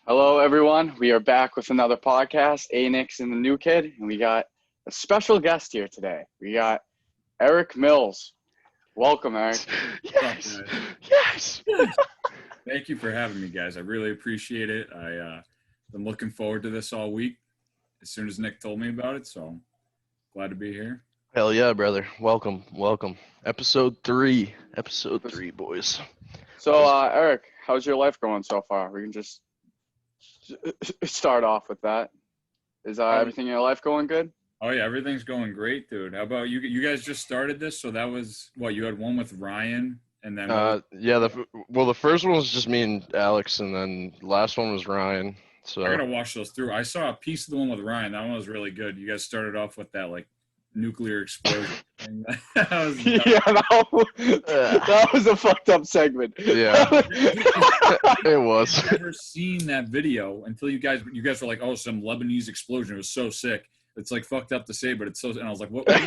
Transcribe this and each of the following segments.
Hello, everyone. We are back with another podcast, Anix and the New Kid, and we got a special guest here today. We got Eric Mills. Welcome, Eric. Yes. Yes. Thank you for having me, guys. I really appreciate it. Been looking forward to this all week as soon as Nick told me about it, so glad to be here. Hell yeah, brother. Welcome. Episode 3, boys. So, Eric, how's your life going so far? We can just start off with that. Is everything in your life going good? Oh yeah, everything's going great, dude. How about you? You guys just started this, so that was what you had one with Ryan, and then The first one was just me and Alex, and then last one was Ryan. So I gotta watch those through. I saw a piece of the one with Ryan. That one was really good. You guys started off with that like nuclear explosion thing. That was a fucked up segment. Yeah, it was. I've never seen that video until you guys were like, oh, some Lebanese explosion. It was so sick. It's like fucked up to say, but it's so. And I was like, what? I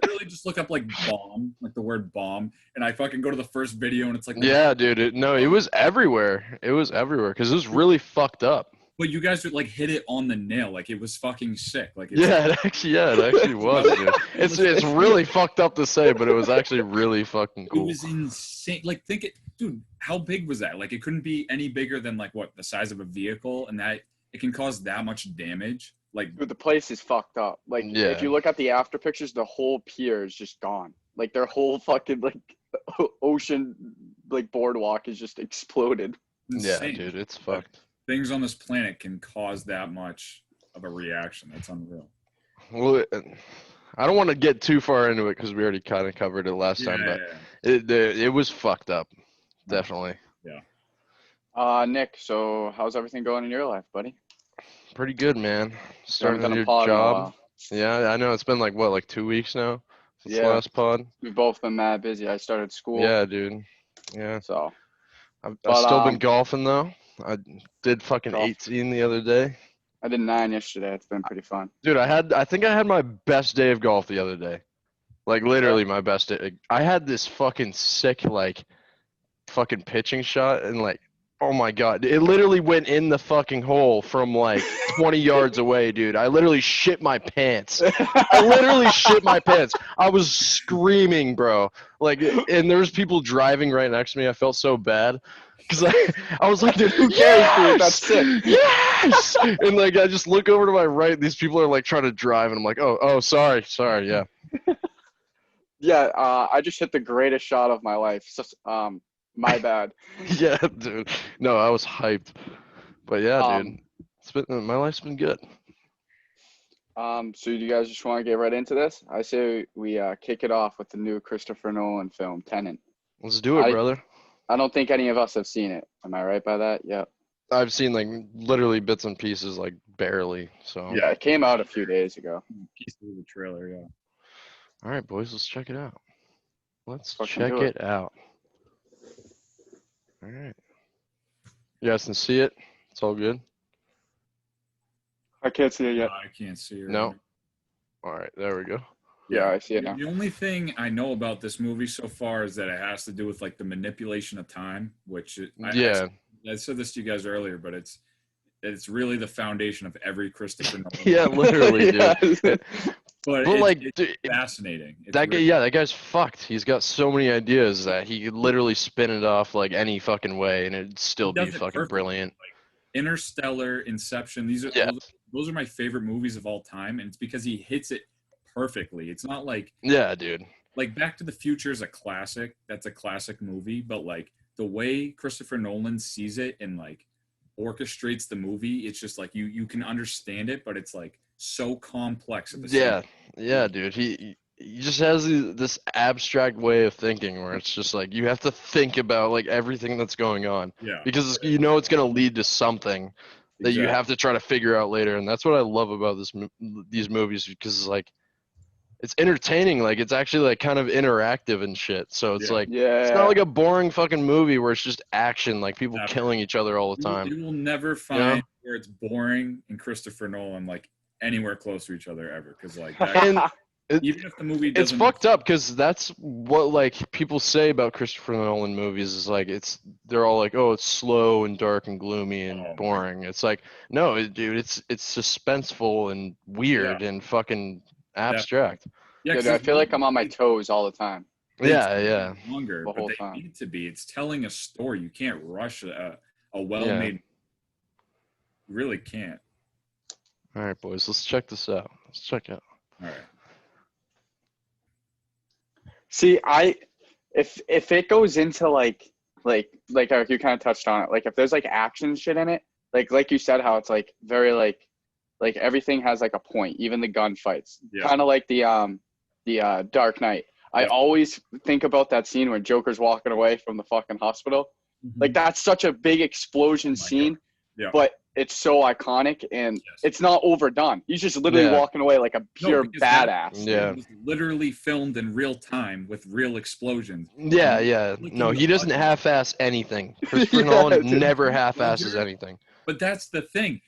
really just look up like bomb, like the word bomb, and I fucking go to the first video, and it's like, yeah, dude. It was everywhere. It was everywhere because it was really fucked up. But you guys would like hit it on the nail, like it was fucking sick. Like it actually was. Dude. It's really fucked up to say, but it was actually really fucking cool. It was insane. Like dude. How big was that? Like it couldn't be any bigger than like what the size of a vehicle, and that it can cause that much damage. Like, dude, the place is fucked up. Like, if you look at the after pictures, the whole pier is just gone. Like their whole fucking like ocean like boardwalk is just exploded. Insane. Yeah, dude, it's fucked. Things on this planet can cause that much of a reaction. That's unreal. Well, I don't want to get too far into it because we already kind of covered it last time, but it was fucked up. Definitely. Yeah. Nick, so how's everything going in your life, buddy? Pretty good, man. Starting a new job. Yeah, I know. It's been like 2 weeks now since the last pod. We've both been mad busy. I started school. Yeah, dude. Yeah. So. I've still been golfing, though. I did fucking 18 the other day. I did 9 yesterday. It's been pretty fun. Dude, I think I had my best day of golf the other day. Like, literally my best day. I had this fucking sick, like, fucking pitching shot, and, like, oh, my God. It literally went in the fucking hole from, like, 20 yards away, dude. I literally shit my pants. I was screaming, bro. Like, and there was people driving right next to me. I felt so bad. Because I was like, dude, who cares, dude? That's sick. Yes! And, like, I just look over to my right. These people are, like, trying to drive. And I'm like, oh, sorry, yeah. Yeah, I just hit the greatest shot of my life. So, my bad. Yeah, dude. No, I was hyped. But, yeah, dude. My life's been good. So you guys just want to get right into this? I say we kick it off with the new Christopher Nolan film, Tenet. Let's do it, brother. I don't think any of us have seen it. Am I right by that? Yeah. I've seen like literally bits and pieces, like barely. So yeah, it came out a few days ago. Pieces of the trailer, yeah. All right, boys, let's check it out. Let's check it out. All right. You guys can see it. It's all good. I can't see it yet. I can't see it. No. All right, there we go. Yeah, I see it now. The only thing I know about this movie so far is that it has to do with like the manipulation of time, which I said this to you guys earlier, but it's really the foundation of every Christopher Nolan. Yeah, literally, dude. But it's fascinating. That guy's fucked. He's got so many ideas that he could literally spin it off like any fucking way, and it'd still be fucking brilliant. Like Interstellar, Inception. Those are my favorite movies of all time, and it's because he hits it perfectly. It's not like dude. Like Back to the Future is a classic. That's a classic movie, but like the way Christopher Nolan sees it and like orchestrates the movie, it's just like you can understand it, but it's like so complex at the same time. Yeah, dude. He just has this abstract way of thinking where it's just like you have to think about like everything that's going on. Yeah. Because it's going to lead to something that you have to try to figure out later, and that's what I love about these movies, because like it's entertaining. Like it's actually like kind of interactive and shit. So it's it's not like a boring fucking movie where it's just action, like people killing each other all the time. You will never find where it's boring in Christopher Nolan like anywhere close to each other ever, because like Even if the movie doesn't. It's fucked up because that's what like people say about Christopher Nolan movies is like they're all like, oh, it's slow and dark and gloomy and boring. It's like, no, dude, it's suspenseful and weird and fucking abstract. Yeah, dude, I feel like I'm on my toes all the time. Yeah. Longer, the whole but they time. need to be. It's telling a story. You can't rush a well-made. You really can't. All right, boys, let's check this out. Let's check it out. All right. See, if it goes into like Eric, you kind of touched on it. Like if there's like action shit in it, like you said, how it's like very like everything has like a point, even the gunfights. Yeah. Kind of like the Dark Knight. I always think about that scene where Joker's walking away from the fucking hospital. Mm-hmm. Like that's such a big explosion scene, but it's so iconic and it's not overdone. He's just literally walking away like a pure badass. It was literally filmed in real time with real explosions. Yeah. No, he doesn't half-ass anything. Christopher Nolan never half-asses anything. But that's the thing.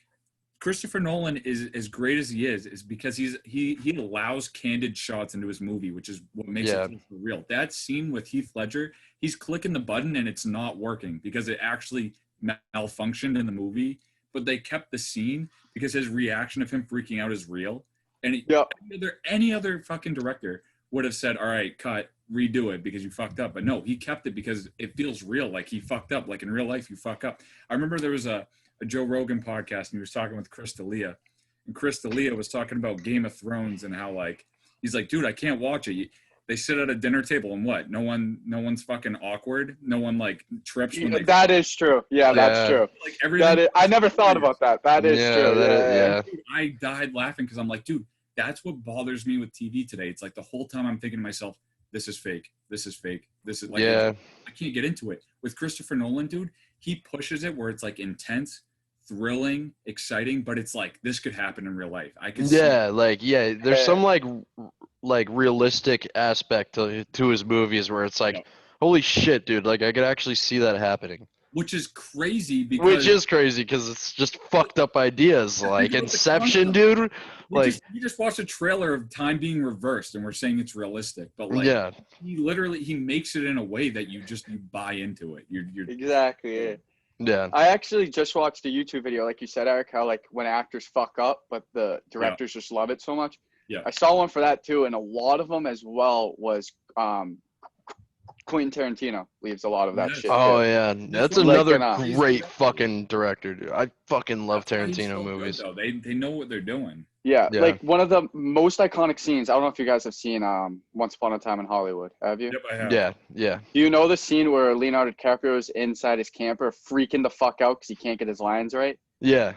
Christopher Nolan is as great as he is because he allows candid shots into his movie, which is what makes it feel real. That scene with Heath Ledger, he's clicking the button and it's not working because it actually malfunctioned in the movie. But they kept the scene because his reaction of him freaking out is real. And any other fucking director would have said, all right, cut, redo it because you fucked up. But no, he kept it because it feels real, like he fucked up. Like in real life, you fuck up. I remember there was a Joe Rogan podcast and he was talking with Chris D'Elia. And Chris D'Elia was talking about Game of Thrones and how like, he's like, dude, I can't watch it. They sit at a dinner table and what? No one's fucking awkward. No one like trips. When that is true. Yeah, that's true. Like everything. I never thought about that. That is true. Dude, I died laughing because I'm like, dude, that's what bothers me with TV today. It's like the whole time I'm thinking to myself, this is fake. This is fake. This is like, I can't get into it. With Christopher Nolan, dude, he pushes it where it's like intense, thrilling, exciting, but it's like this could happen in real life. I can see there's some like realistic aspect to his movies where it's like holy shit, dude, like I could actually see that happening, which is crazy because it's just fucked up ideas like Inception, dude. You just watched a trailer of time being reversed and we're saying it's realistic, but like he makes it in a way that you buy into it. You're exactly. Yeah. I actually just watched a YouTube video, like you said, Eric, how like when actors fuck up, but the directors just love it so much. Yeah. I saw one for that too, and a lot of them as well was Quentin Tarantino leaves a lot of that shit. Oh too. Yeah, that's another great fucking director, dude. I fucking love Tarantino movies. Good, they know what they're doing. Yeah, like one of the most iconic scenes. I don't know if you guys have seen Once Upon a Time in Hollywood. Have you? Yep, I have. Yeah. Do you know the scene where Leonardo DiCaprio is inside his camper, freaking the fuck out because he can't get his lines right? Yeah.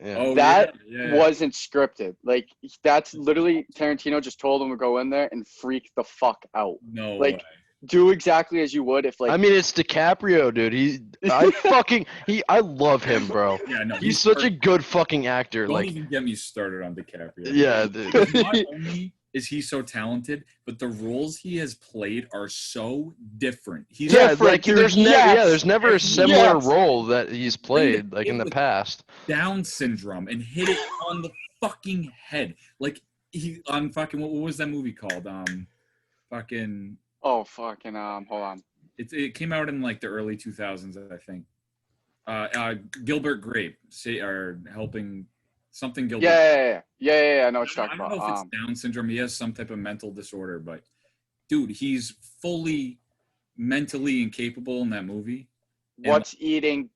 Oh, that wasn't scripted. Like that's literally Tarantino just told him to go in there and freak the fuck out. No like, way. Do exactly as you would if like. I mean, it's DiCaprio, dude. I love him, bro. Yeah, no, he's such a good fucking actor. Don't even get me started on DiCaprio. Yeah, dude. Not only is he so talented, but the roles he has played are so different. He's there's never a similar role that he's played like in the past. Down syndrome and hit it on the fucking head. Like he on fucking what was that movie called? Fucking. Oh fucking hold on. It came out in like the early 2000s, I think. Gilbert Grape helping something Gilbert. Yeah. I know what you're talking about. I don't know if it's Down syndrome. He has some type of mental disorder, but dude, he's fully mentally incapable in that movie. What's eating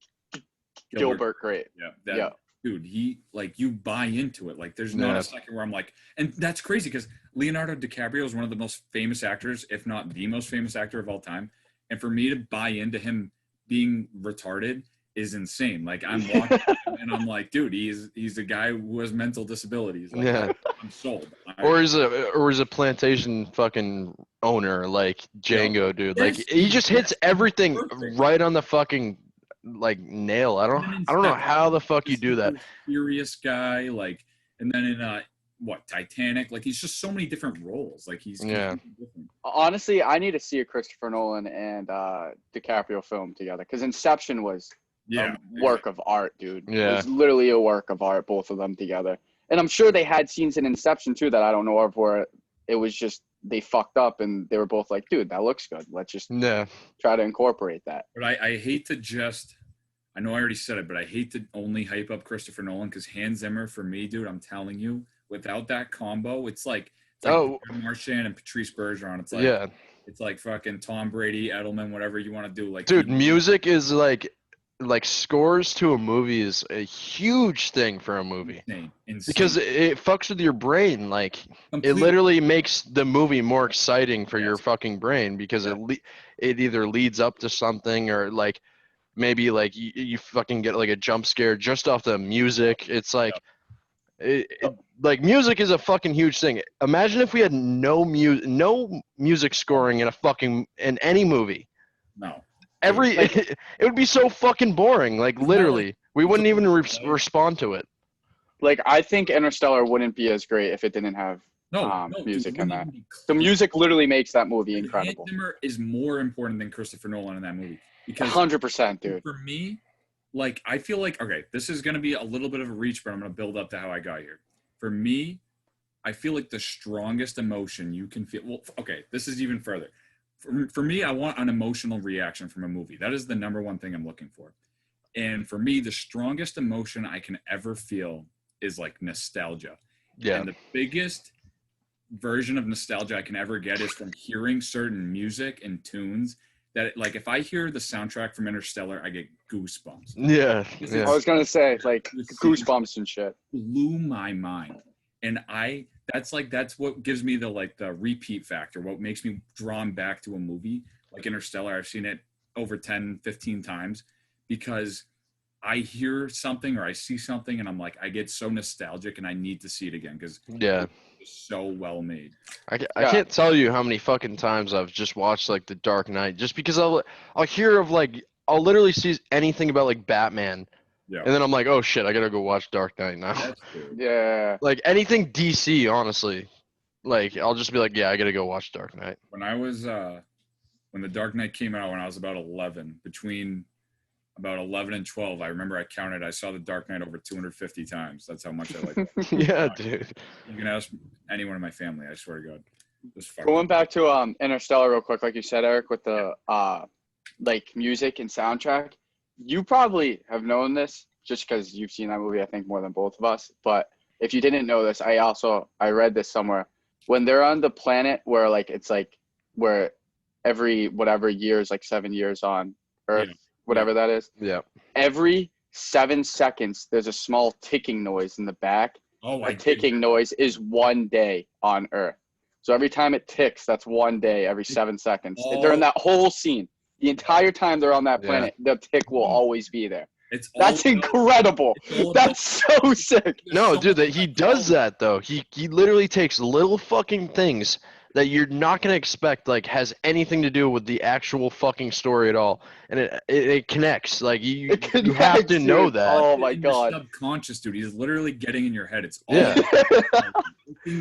Gilbert Grape? Yeah. Dude, he like you buy into it. Like there's not a second where I'm like, and that's crazy because Leonardo DiCaprio is one of the most famous actors, if not the most famous actor of all time. And for me to buy into him being retarded is insane. Like I'm watching him and I'm like, dude, he's a guy who has mental disabilities. Like, I'm sold. Or he's a plantation fucking owner like Django, dude. Like he just hits everything right on the fucking like nail. I don't know how the fuck you do that. Furious guy, like, and then in Titanic, like he's just so many different roles. Like he's different. Honestly, I need to see a Christopher Nolan and DiCaprio film together because Inception was a work of art, dude. Yeah. It was literally a work of art, both of them together. And I'm sure they had scenes in Inception too that I don't know of where it was just they fucked up and they were both like, dude, that looks good. Let's just Yeah. try to incorporate that. But I hate to just, I know I already said it, but I hate to only hype up Christopher Nolan because Hans Zimmer, for me, dude, I'm telling you, without that combo, it's like Marchand and Patrice Bergeron. It's like fucking Tom Brady, Edelman, whatever you want to do. Like, dude, music is like scores to a movie is a huge thing for a movie. Insane. Because it fucks with your brain. Like, Completely. it literally makes the movie more exciting for your fucking brain because it either leads up to something or like maybe like you fucking get like a jump scare just off the music. It's like like music is a fucking huge thing. Imagine if we had no music scoring in any movie. No. It would be so fucking boring. Like, literally, we wouldn't even respond to it. Like, I think Interstellar wouldn't be as great if it didn't have music in that. The music literally makes that movie incredible. Hans Zimmer is more important than Christopher Nolan in that movie. Because 100%, dude. For me, like, I feel like, okay, this is going to be a little bit of a reach, but I'm going to build up to how I got here. For me, I feel like the strongest emotion you can feel. Well, okay, this is even further. For me, I want an emotional reaction from a movie. That is the number one thing I'm looking for. And for me, the strongest emotion I can ever feel is like nostalgia. Yeah. And the biggest version of nostalgia I can ever get is from hearing certain music and tunes that, like, if I hear the soundtrack from Interstellar, I get goosebumps. Yeah. I was going to say, like, goosebumps and shit. Blew my mind. And that's what gives me the repeat factor, what makes me drawn back to a movie like Interstellar. I've seen it over 10, 15 times because I hear something or I see something and I'm like, I get so nostalgic and I need to see it again because it's so well made. I can't tell you how many fucking times I've just watched like The Dark Knight just because I'll hear of like, I'll literally see anything about like Batman. Yeah. And then I'm like, oh shit, I gotta go watch Dark Knight now. Yeah. Like anything DC, honestly. Like I'll just be like, yeah, I gotta go watch Dark Knight. When I was when The Dark Knight came out when I was about 11, between about 11 and 12, I remember I saw The Dark Knight over 250 times. That's how much I like it. Yeah, dude. You can ask anyone in my family, I swear to God. Going back to Interstellar real quick, like you said, Eric, with the like music and soundtrack. You probably have known this just because you've seen that movie, I think, more than both of us. But if you didn't know this, I read this somewhere. When they're on the planet where, like, it's like where every whatever years, like 7 years on Earth, whatever that is. Yeah. Every 7 seconds, there's a small ticking noise in the back. Oh, a ticking noise is 1 day on Earth. So every time it ticks, that's 1 day every 7 seconds. During that whole scene. The entire time they're on that planet, the tick will always be there. That's incredible. That's so sick. No, dude, he does that though. He literally takes little fucking things that you're not gonna expect like has anything to do with the actual fucking story at all, and it connects. Like you have to know that. Oh my God. Subconscious, dude. He's literally getting in your head. It's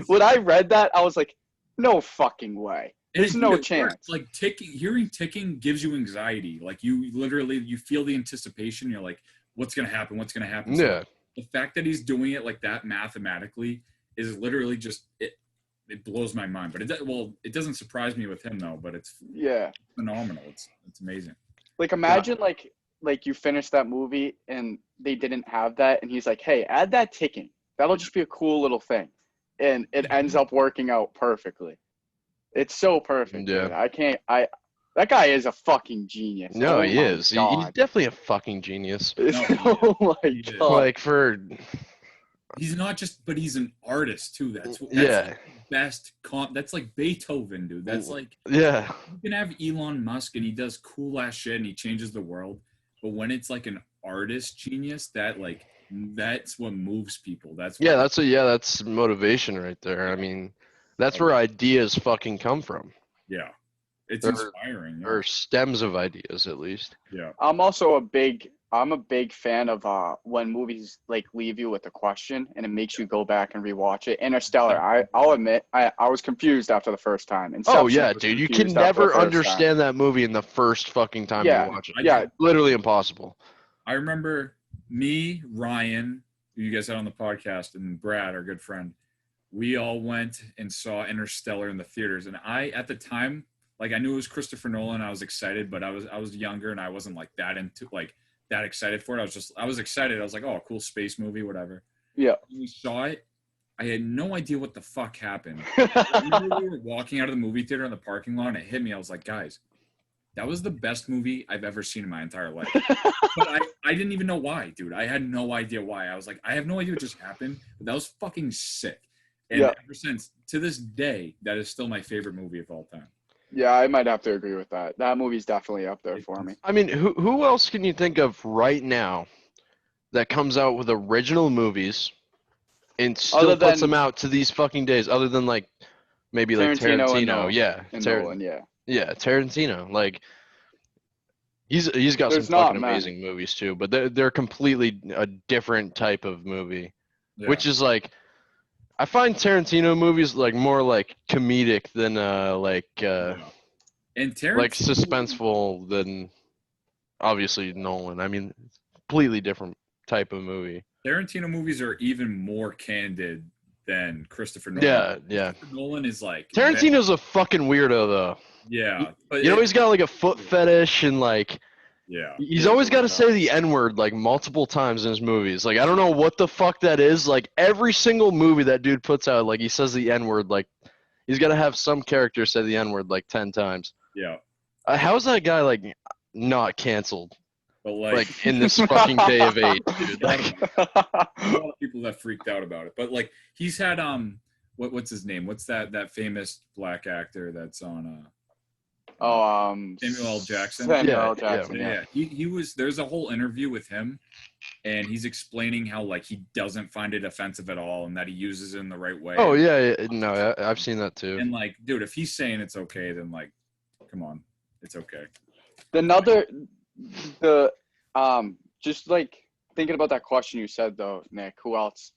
When I read that, I was like, no fucking way. There's no chance. Like hearing ticking gives you anxiety. Like you feel the anticipation. You're like, what's gonna happen? What's gonna happen? So the fact that he's doing it like that mathematically is literally just it blows my mind. But it doesn't surprise me with him though. But it's phenomenal. It's amazing. Like imagine like you finish that movie and they didn't have that, and he's like, hey, add that ticking. That'll just be a cool little thing, and it ends up working out perfectly. It's so perfect. Yeah. Dude. That guy is a fucking genius. No, he is. He's definitely a fucking genius. Oh my God. Like he's not just, but he's an artist too. That's the best that's like Beethoven, dude. That's like, you can have Elon Musk and he does cool ass shit and he changes the world. But when it's like an artist genius, that's what moves people. That's motivation right there. I mean, that's where ideas fucking come from. Yeah. It's inspiring. Or stems of ideas, at least. Yeah. I'm also a big fan of when movies like leave you with a question and it makes you go back and rewatch it. Interstellar, I'll admit, I was confused after the first time. Dude, you can never understand that movie in the first fucking time you watch it. Literally impossible. I remember me, Ryan, who you guys had on the podcast, and Brad, our good friend. we all went and saw Interstellar in the theaters, and I at the time, like, I knew it was Christopher Nolan. I was excited, but I was younger and I wasn't like that into like that excited for it. I was excited. I was like, oh, cool space movie, whatever. Yeah. When we saw it, I had no idea what the fuck happened. I remember we were walking out of the movie theater in the parking lot, and it hit me. I was like, guys, that was the best movie I've ever seen in my entire life. But I didn't even know why, dude. I had no idea why. I was like, I have no idea what just happened, but that was fucking sick. And ever since, to this day, that is still my favorite movie of all time. Yeah, I might have to agree with that. That movie's definitely up there for me. I mean, who else can you think of right now that comes out with original movies and still puts them out to these fucking days, other than like maybe like Tarantino? Nolan, yeah, Tarantino. Like he's got some fucking amazing movies too, but they're completely a different type of movie, which is like. I find Tarantino movies like more like comedic than and like suspenseful than obviously Nolan. I mean, completely different type of movie. Tarantino movies are even more candid than Christopher Nolan. Yeah. Christopher Nolan is like Tarantino's a fucking weirdo though. Yeah, but he's got like a foot fetish and like. Yeah. He's always got to say the N-word like multiple times in his movies. Like I don't know what the fuck that is. Like every single movie that dude puts out, like he says the N-word. Like he's got to have some character say the N-word like 10 times. Yeah. How's that guy like not canceled? But like in this fucking day of age, dude. Like a lot of people that freaked out about it. But like he's had what's his name? What's that famous black actor that's on Samuel L. Jackson. Yeah. He was. There's a whole interview with him, and he's explaining how like he doesn't find it offensive at all, and that he uses it in the right way. Oh yeah, no, I've seen that too. And like, dude, if he's saying it's okay, then like, come on, it's okay. Just like thinking about that question you said though, Nick. Who else?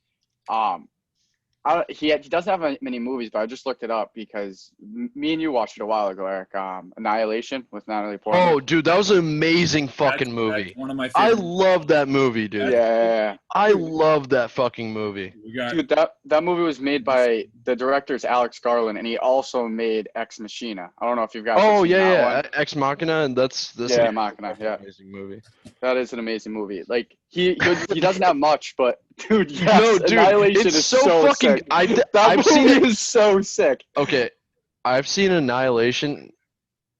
He doesn't have many movies, but I just looked it up because me and you watched it a while ago, Eric. Annihilation with Natalie Portman. Oh, dude, that was an amazing fucking movie. That's one of my favorites. I love that movie, dude. Yeah. I love that fucking movie. Dude, that movie was made by the director's Alex Garland, and he also made Ex Machina. I don't know if you've guys seen that one. Ex Machina, and that's Machina, amazing movie. That is an amazing movie. Like he doesn't have much, but dude, yes, no, dude, Annihilation it's is so fucking. Sick. I've seen it. Is so sick. Okay, I've seen Annihilation.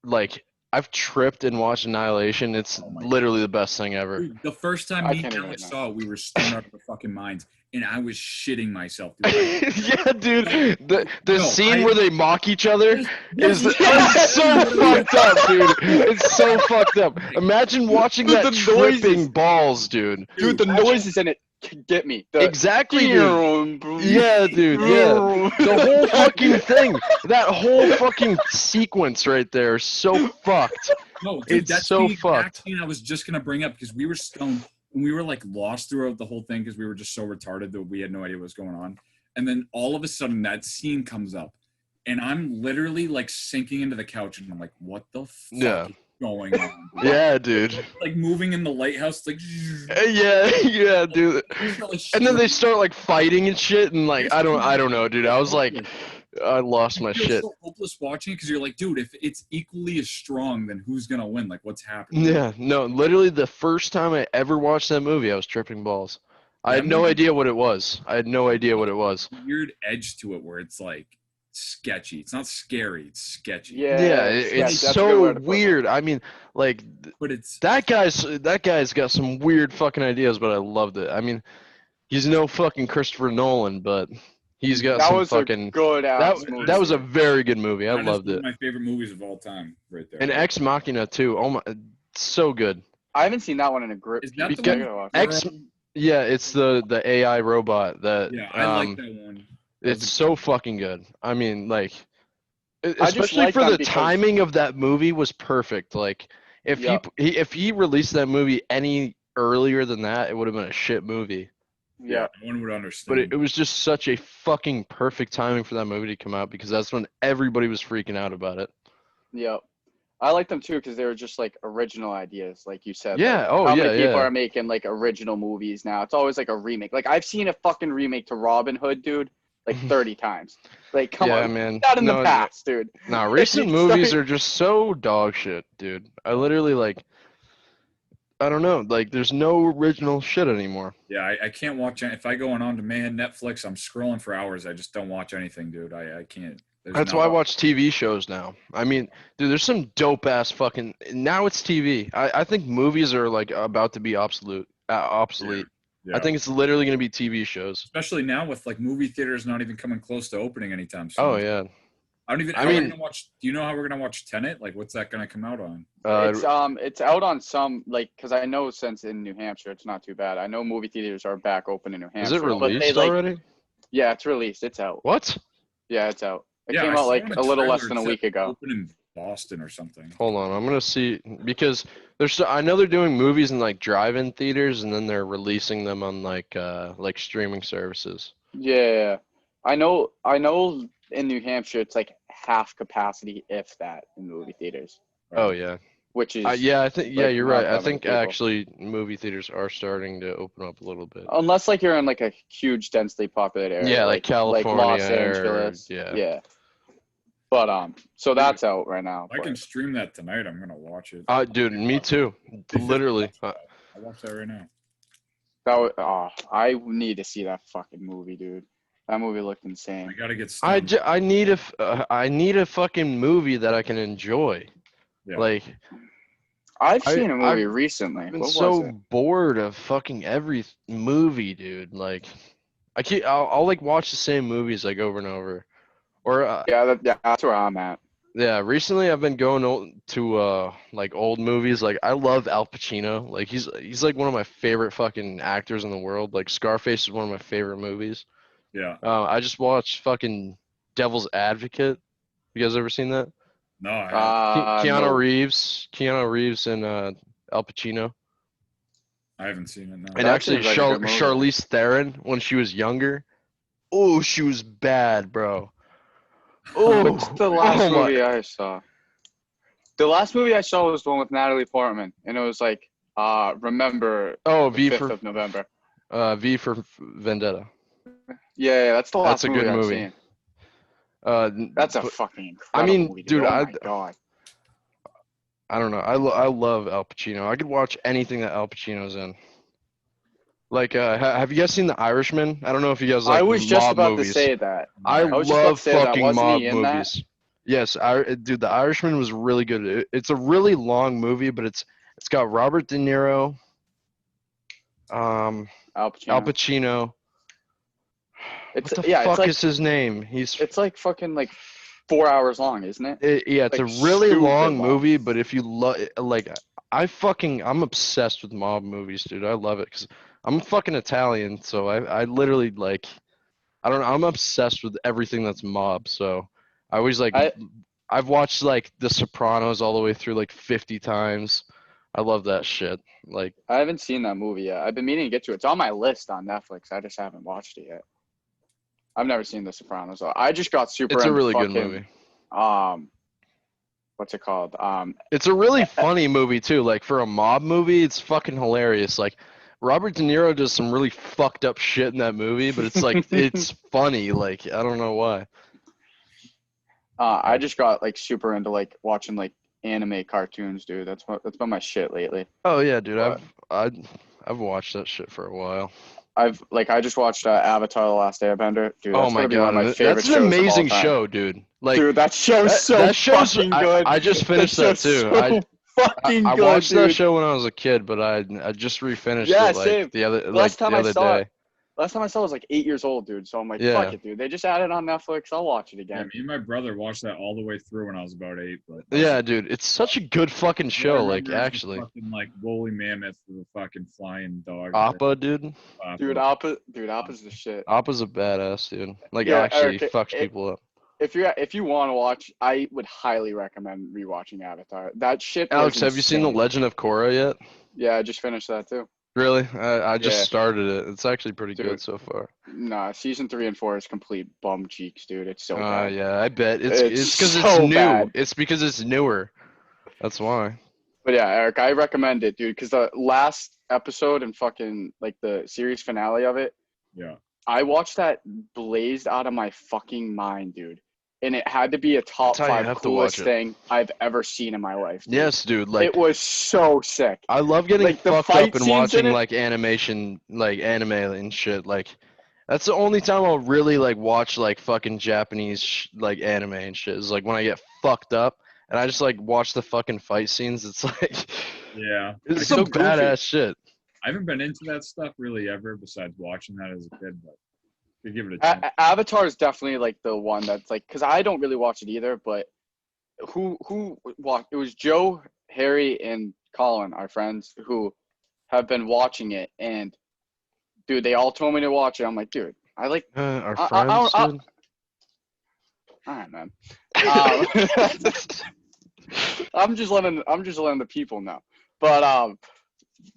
Like I've tripped and watched Annihilation. It's literally the best thing ever. Dude, the first time me and Alex saw it, we were stoned out of our fucking minds, and I was shitting myself. Dude. Yeah, dude. The scene where they mock each other is so fucked up, dude. It's so fucked up. Imagine watching that tripping balls, dude. Dude, the noises in it get me. Exactly, dude. Yeah, dude. Yeah. The whole fucking thing. That whole fucking sequence right there is so fucked. No, dude, it's so fucked. Scene I was just gonna bring up because we were stoned and we were like lost throughout the whole thing because we were just so retarded that we had no idea what was going on. And then all of a sudden that scene comes up, and I'm literally like sinking into the couch, and I'm like, "What the fuck is going on?" Dude? Yeah, dude. Like moving in the lighthouse, like. Yeah, dude. And then they start like fighting and shit, and like I don't know, dude. I was like, I lost my shit. So hopeless watching it because you're like, dude, if it's equally as strong, then who's gonna win? Like, what's happening? Yeah, no, literally the first time I ever watched that movie, I was tripping balls. I had no idea what it was. Weird edge to it where it's like sketchy. It's not scary. It's sketchy. Yeah, it's so weird. I mean, like, but it's that guy's got some weird fucking ideas, but I loved it. I mean, he's no fucking Christopher Nolan, but he's got some fucking good ass movie. That was a very good movie. I loved it. One of my favorite movies of all time, right there. And Ex Machina too. Oh my, so good. I haven't seen that one in a grip. Is that the one? Yeah, it's the AI robot that. Yeah, I like that one. It's so fucking good. I mean, like, especially for the timing of that movie was perfect. Like, if he released that movie any earlier than that, it would have been a shit movie. Yeah, one would understand. But it was just such a fucking perfect timing for that movie to come out because that's when everybody was freaking out about it. Yeah. I like them too because they were just like original ideas, like you said. Yeah. Like, how many people are making like original movies now? It's always like a remake. Like I've seen a fucking remake to Robin Hood, dude. like 30 times. Like, come Yeah, on, man. not in the No, past, dude. no, recent It's movies like- are just so dog shit, dude. I literally like, I don't know, like there's no original shit anymore. Yeah, I can't watch if I go on demand Netflix. I'm scrolling for hours. I just don't watch anything, dude. I can't. There's That's no. why I watch TV shows now. I mean, dude, there's some dope ass fucking. Now it's TV. I think movies are like about to be obsolete. Yeah. I think it's literally gonna be TV shows. Especially now with like movie theaters not even coming close to opening anytime soon. Oh yeah. I don't even. I How are we mean- gonna watch? Do you know how we're gonna watch Tenet? Like, what's that gonna come out on? it's out on some, like, because I know since in New Hampshire it's not too bad. I know movie theaters are back open in New Hampshire. is it but they, released like, already? Yeah, it's released. It's out. What? Yeah, it's out. It Yeah, came I out saw like in a little less trailer, than a it week said ago. Open in Boston or something. Hold on, I'm gonna see because I know they're doing movies in like drive-in theaters and then they're releasing them on like streaming services. Yeah, I know. In New Hampshire, it's like half capacity, if that, in movie theaters, Oh yeah. which is Yeah, I think like, you're not right. that I many think people. actually movie theaters are starting to open up a little bit. unless like you're in like a huge densely populated area, Yeah, like California like Los or- Angeles. yeah. But so that's out right now. If I can stream that tonight, I'm gonna watch it. Dude, me too. Literally. I'll watch that right now. I need to see that fucking movie, dude. That movie looked insane. I gotta get stoned. I need a fucking movie that I can enjoy. Yeah. Like I've seen a movie I've recently. I've been What was so it? bored of fucking every movie, dude. Like I'll like watch the same movies like over and over. Or Yeah, that's where I'm at. yeah, recently I've been going to like old movies. Like I love Al Pacino. Like he's like one of my favorite fucking actors in the world. Like Scarface is one of my favorite movies. Yeah. I just watched fucking Devil's Advocate. You guys ever seen that? No, I Keanu No. Reeves and Al Pacino. haven't seen it. No. And That actually seems like a good movie. Charlize Theron when she was younger. Oh, she was bad, bro. Oh, What's the last oh my- movie I saw? The last movie I saw was the one with Natalie Portman, and it was like, remember Oh, the V 5th for of November. V for Vendetta. Yeah, that's the last That's a movie good I've movie. seen. That's a but- fucking incredible I mean, movie, dude, Oh I- my god. I don't know. I love Al Pacino. I could watch anything that Al Pacino's in. Like, have you guys seen The Irishman? I don't know if you guys like I was just mob about movies. to say that. I was just about love to say that. fucking Wasn't mob he in that? movies. Yes, dude, The Irishman was really good. It's a really long movie, but it's got Robert De Niro, Al Pacino. Al Pacino. It's What the yeah, fuck it's like is his name? it's like fucking like 4 hours long, isn't it? Yeah, it's like a really stupid long long. movie, but if you love, like, I'm obsessed with mob movies, dude. I love it because I'm fucking Italian, so I literally like, I don't know, I'm obsessed with everything that's mob. So I always like, I've watched like The Sopranos all the way through like 50 times. I love that shit. Like, I haven't seen that movie yet. I've been meaning to get to it. It's on my list on Netflix. I just haven't watched it yet. I've never seen The Sopranos. I just got super it's a into really good fucking, movie. what's it called? It's a really funny movie too. Like for a mob movie, it's fucking hilarious. Like Robert De Niro does some really fucked up shit in that movie, but it's like it's funny. Like I don't know why. I just got like super into like watching like anime cartoons, dude. That's been my shit lately. Oh yeah, dude. What? I've watched that shit for a while. I just watched Avatar: The Last Airbender. Dude, Oh that's my gonna be one of god, my favorite that's an shows of all amazing time. show, dude. Like, Dude, that show's that show's fucking good. I just finished that show's too. So fucking I good, watched dude. that show when I was a kid, but I just refinished Yeah, it like same. the other Last time I saw day. it, Last time I saw it was like 8 years old, dude. So I'm like, Yeah. fuck it, dude. They just added on Netflix. I'll watch it Yeah, again. me and my brother watched that all the way through when I was about 8. But Yeah, dude, it's such a good fucking All I show. Like remember is the actually, fucking like woolly mammoth with a fucking flying dog. Appa, dude. Dude, Appa's the shit. Appa's a badass, dude. Like Yeah, actually Eric, fucks people up. If you want to watch, I would highly recommend rewatching Avatar. That shit. Alex, was have you seen The insane. Legend of Korra yet? Yeah, I just finished that too. Really? I just Yeah. started it. It's actually pretty good Dude. so far. Nah, season 3 and 4 is complete bum cheeks, dude. It's so bad. Yeah, I bet it's It's because it's so new. bad. It's because it's newer. That's why. But yeah, Eric, I recommend it, dude, because the last episode and fucking like the series finale of it, Yeah. I watched that blazed out of my fucking mind, dude. And it had to be a top That's how you 5 have to watch coolest it. thing I've ever seen in my life. Dude. Yes, dude. Like, it was so sick. I love getting Like, the fucked fight up and scenes in watching it- like animation, like anime and shit. Like, that's the only time I'll really like watch like fucking Japanese like anime and shit. Is like when I get fucked up and I just like watch the fucking fight scenes. It's like, Yeah. it's It's some so goofy. badass shit. I haven't been into that stuff really ever besides watching that as a kid, but could give it a chance. Avatar is definitely like the one that's like, because I don't really watch it either, but who watched? It was Joe, Harry, and Colin, our friends, who have been watching it, and dude, they all told me to watch it. I'm like, dude, I like. Our I- friends, I- dude. All right, man. I'm just letting the people know. But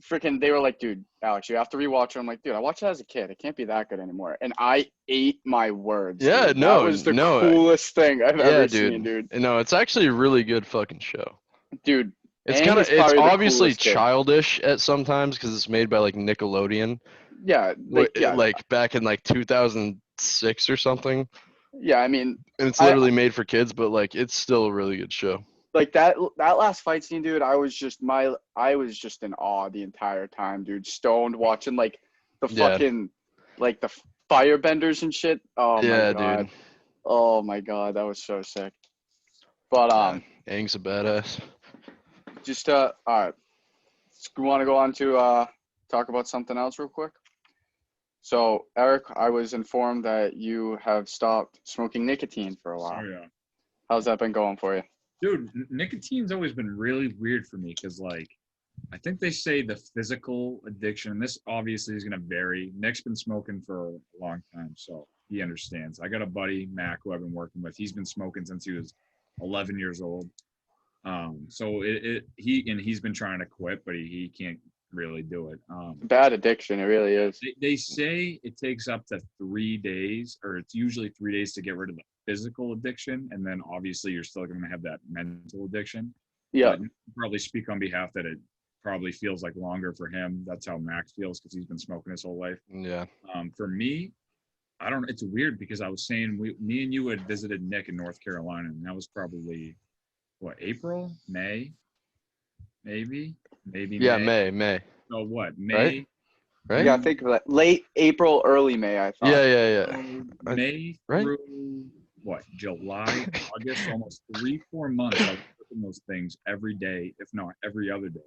freaking, they were like, dude, Alex, you have to rewatch it. I'm like, dude, I watched it as a kid. It can't be that good anymore. And I ate my words. Yeah, dude. no, that was the no. coolest thing I've Yeah, ever dude. seen, dude. No, it's actually a really good fucking show. Dude, It's Aang kind of, is it's probably the obviously coolest kid. childish at sometimes because it's made by like Nickelodeon, Yeah, like back in like 2006 or something, yeah. I mean, and it's I- literally made for kids, but like it's still a really good show. like that last fight scene, dude. I was just in awe the entire time, dude. Stoned watching like the Yeah. fucking like the firebenders and shit. Oh Yeah, my god. dude. Oh my god, that was so sick. But Aang's a badass. just all right. You want to go on to talk about something else real quick? So, Eric, I was informed that you have stopped smoking nicotine for a while. Oh, yeah. How's that been going for you? Dude, nicotine's always been really weird for me because, like, I think they say the physical addiction, and this obviously is going to vary. Nick's been smoking for a long time, so he understands. I got a buddy, Mac, who I've been working with. He's been smoking since he was 11 years old. So he's been trying to quit, but he can't really do it. Bad addiction, it really is. They say it takes up to 3 days, or it's usually 3 days to get rid of the physical addiction, and then obviously you're still going to have that mental addiction. Yeah. But probably speak on behalf that it probably feels like longer for him. That's how Max feels because he's been smoking his whole life. Yeah. For me, I don't. It's weird because I was saying me and you had visited Nick in North Carolina, and that was probably what, April, May, maybe. Yeah, May. So what, May? Right? Yeah, I think of that. Late April, early May, I thought. Yeah. May Right? through what, July, August, almost 3-4 months. I was cooking those things every day, if not every other day.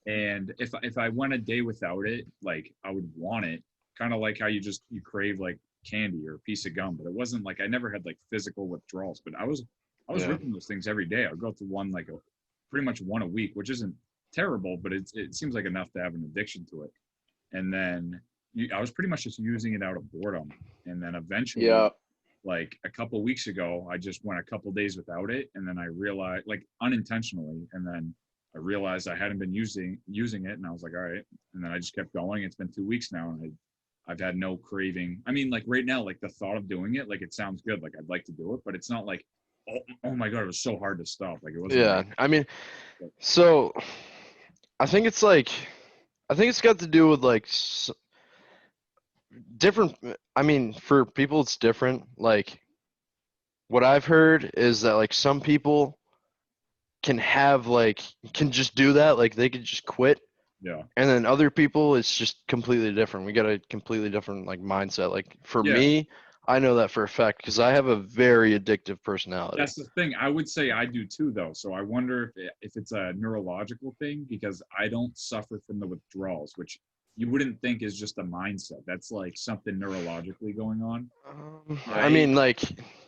And if I went a day without it, like I would want it, kind of like how you crave like candy or a piece of gum. But it wasn't like, I never had like physical withdrawals. But I was Yeah. ripping those things every day. I'd go through one pretty much one a week, which isn't terrible, but it seems like enough to have an addiction to it. And then I was pretty much just using it out of boredom. And then eventually, Yeah. like a couple weeks ago, I just went a couple days without it. And then I realized, like unintentionally, and then I realized I hadn't been using it. And I was like, all right. And then I just kept going. It's been 2 weeks now. And I've had no craving. I mean, like right now, like the thought of doing it, like it sounds good. Like I'd like to do it, but it's not like, oh my God, it was so hard to stop. Like it wasn't. Yeah. like, I mean, so I think it's got to do with like different. I mean, for people, it's different. Like what I've heard is that like some people can just do that. Like they could just quit. yeah. And then other people, it's just completely different. We got a completely different like mindset. Like for Yeah. me, I know that for a fact because I have a very addictive personality. That's the thing. I would say I do too, though. So I wonder if it's a neurological thing because I don't suffer from the withdrawals, which you wouldn't think is just a mindset. That's like something neurologically going on. I mean, like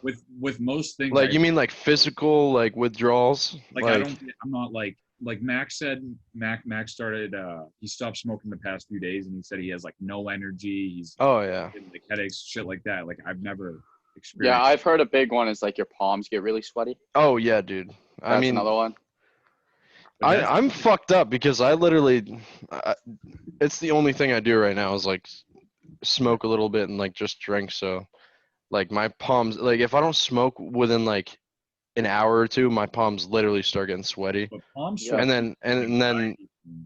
With most things, you mean like physical like withdrawals? like I'm not like Max said. Max started. He stopped smoking the past few days, and he said he has like no energy. He's Oh yeah. getting, like headaches, shit like that. Like I've never Yeah, experienced. I've heard a big one is like your palms get really sweaty. Oh yeah, dude. That's I mean, another one. I'm fucked up because I literally, it's the only thing I do right now is like smoke a little bit and like just drink. So like my palms, like if I don't smoke within like an hour or two, my palms literally start getting sweaty. But palm Yeah. sweat And then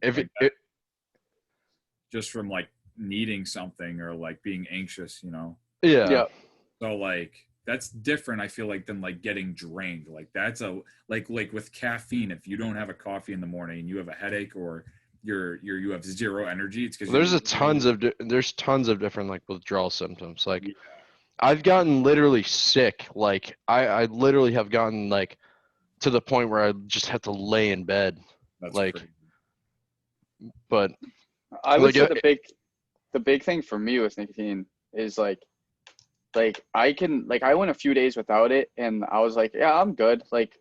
if like it that, just from like needing something or like being anxious, you know. Yeah. So like that's different, I feel like, than like getting drained. Like that's a like with caffeine, if you don't have a coffee in the morning and you have a headache or you have zero energy, it's because There's tons of different like withdrawal symptoms. Like Yeah. I've gotten literally sick. Like I literally have gotten like to the point where I just have to lay in bed. That's Like, crazy. but I would like say the big thing for me with nicotine is like I can like I went a few days without it and I was like, yeah, I'm good. Like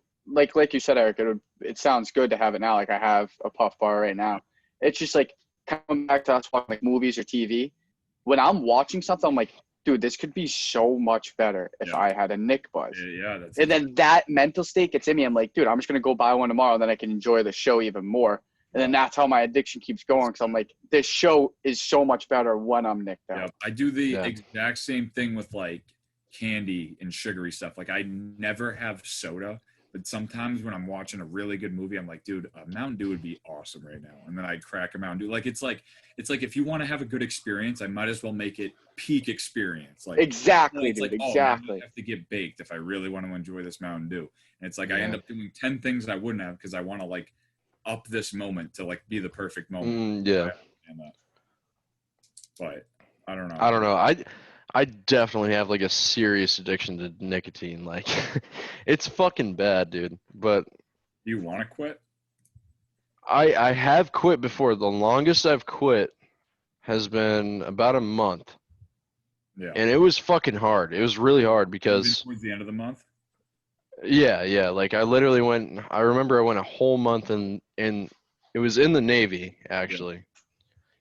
you said, Eric, it sounds good to have it now. Like I have a puff bar right now. It's just like coming back to us watching like movies or TV. When I'm watching something, I'm like, dude, this could be so much better if I had a Nick Buzz. Yeah, that's and then that mental state gets in me. I'm like, dude, I'm just gonna go buy one tomorrow, and then I can enjoy the show even more. And then that's how my addiction keeps going. Because I'm like, this show is so much better when I'm nicked out. Yeah, I do the exact same thing with like candy and sugary stuff. Like I never have soda, but sometimes when I'm watching a really good movie, I'm like, dude, a Mountain Dew would be awesome right now. And then I'd crack a Mountain Dew. Like it's like if you want to have a good experience, I might as well make it peak experience. Like exactly, it's dude, like, exactly. I have to get baked if I really want to enjoy this Mountain Dew. And it's like I end up doing 10 things I wouldn't have because I want to like up this moment to like be the perfect moment. But I don't know. I definitely have like a serious addiction to nicotine. Like it's fucking bad, dude. But do you want to quit? I have quit before. The longest I've quit has been about a month. Yeah. And it was fucking hard. It was really hard because towards the end of the month? Yeah. Like I remember I went a whole month and it was in the Navy actually. Yeah.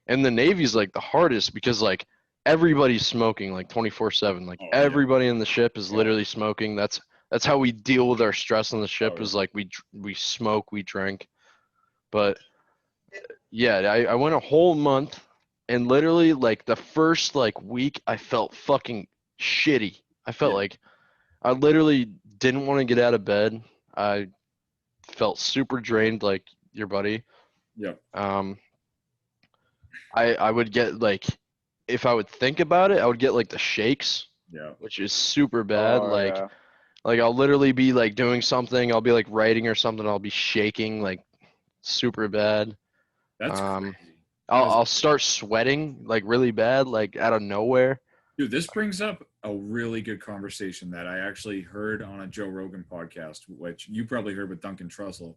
And the Navy's like the hardest because like everybody's smoking like 24/7. Like everybody in the ship is literally smoking. That's how we deal with our stress on the ship is like we smoke, we drink. But yeah, I went a whole month and literally like the first like week I felt fucking shitty. I felt like I literally didn't want to get out of bed. I felt super drained like your buddy. Yeah. I would get like if I would think about it, I would get like the shakes. Yeah. Which is super bad. Like I'll literally be like doing something, I'll be like writing or something, I'll be shaking like super bad. That's crazy. I'll start sweating like really bad, like out of nowhere. Dude, this brings up a really good conversation that I actually heard on a Joe Rogan podcast, which you probably heard with Duncan Trussell.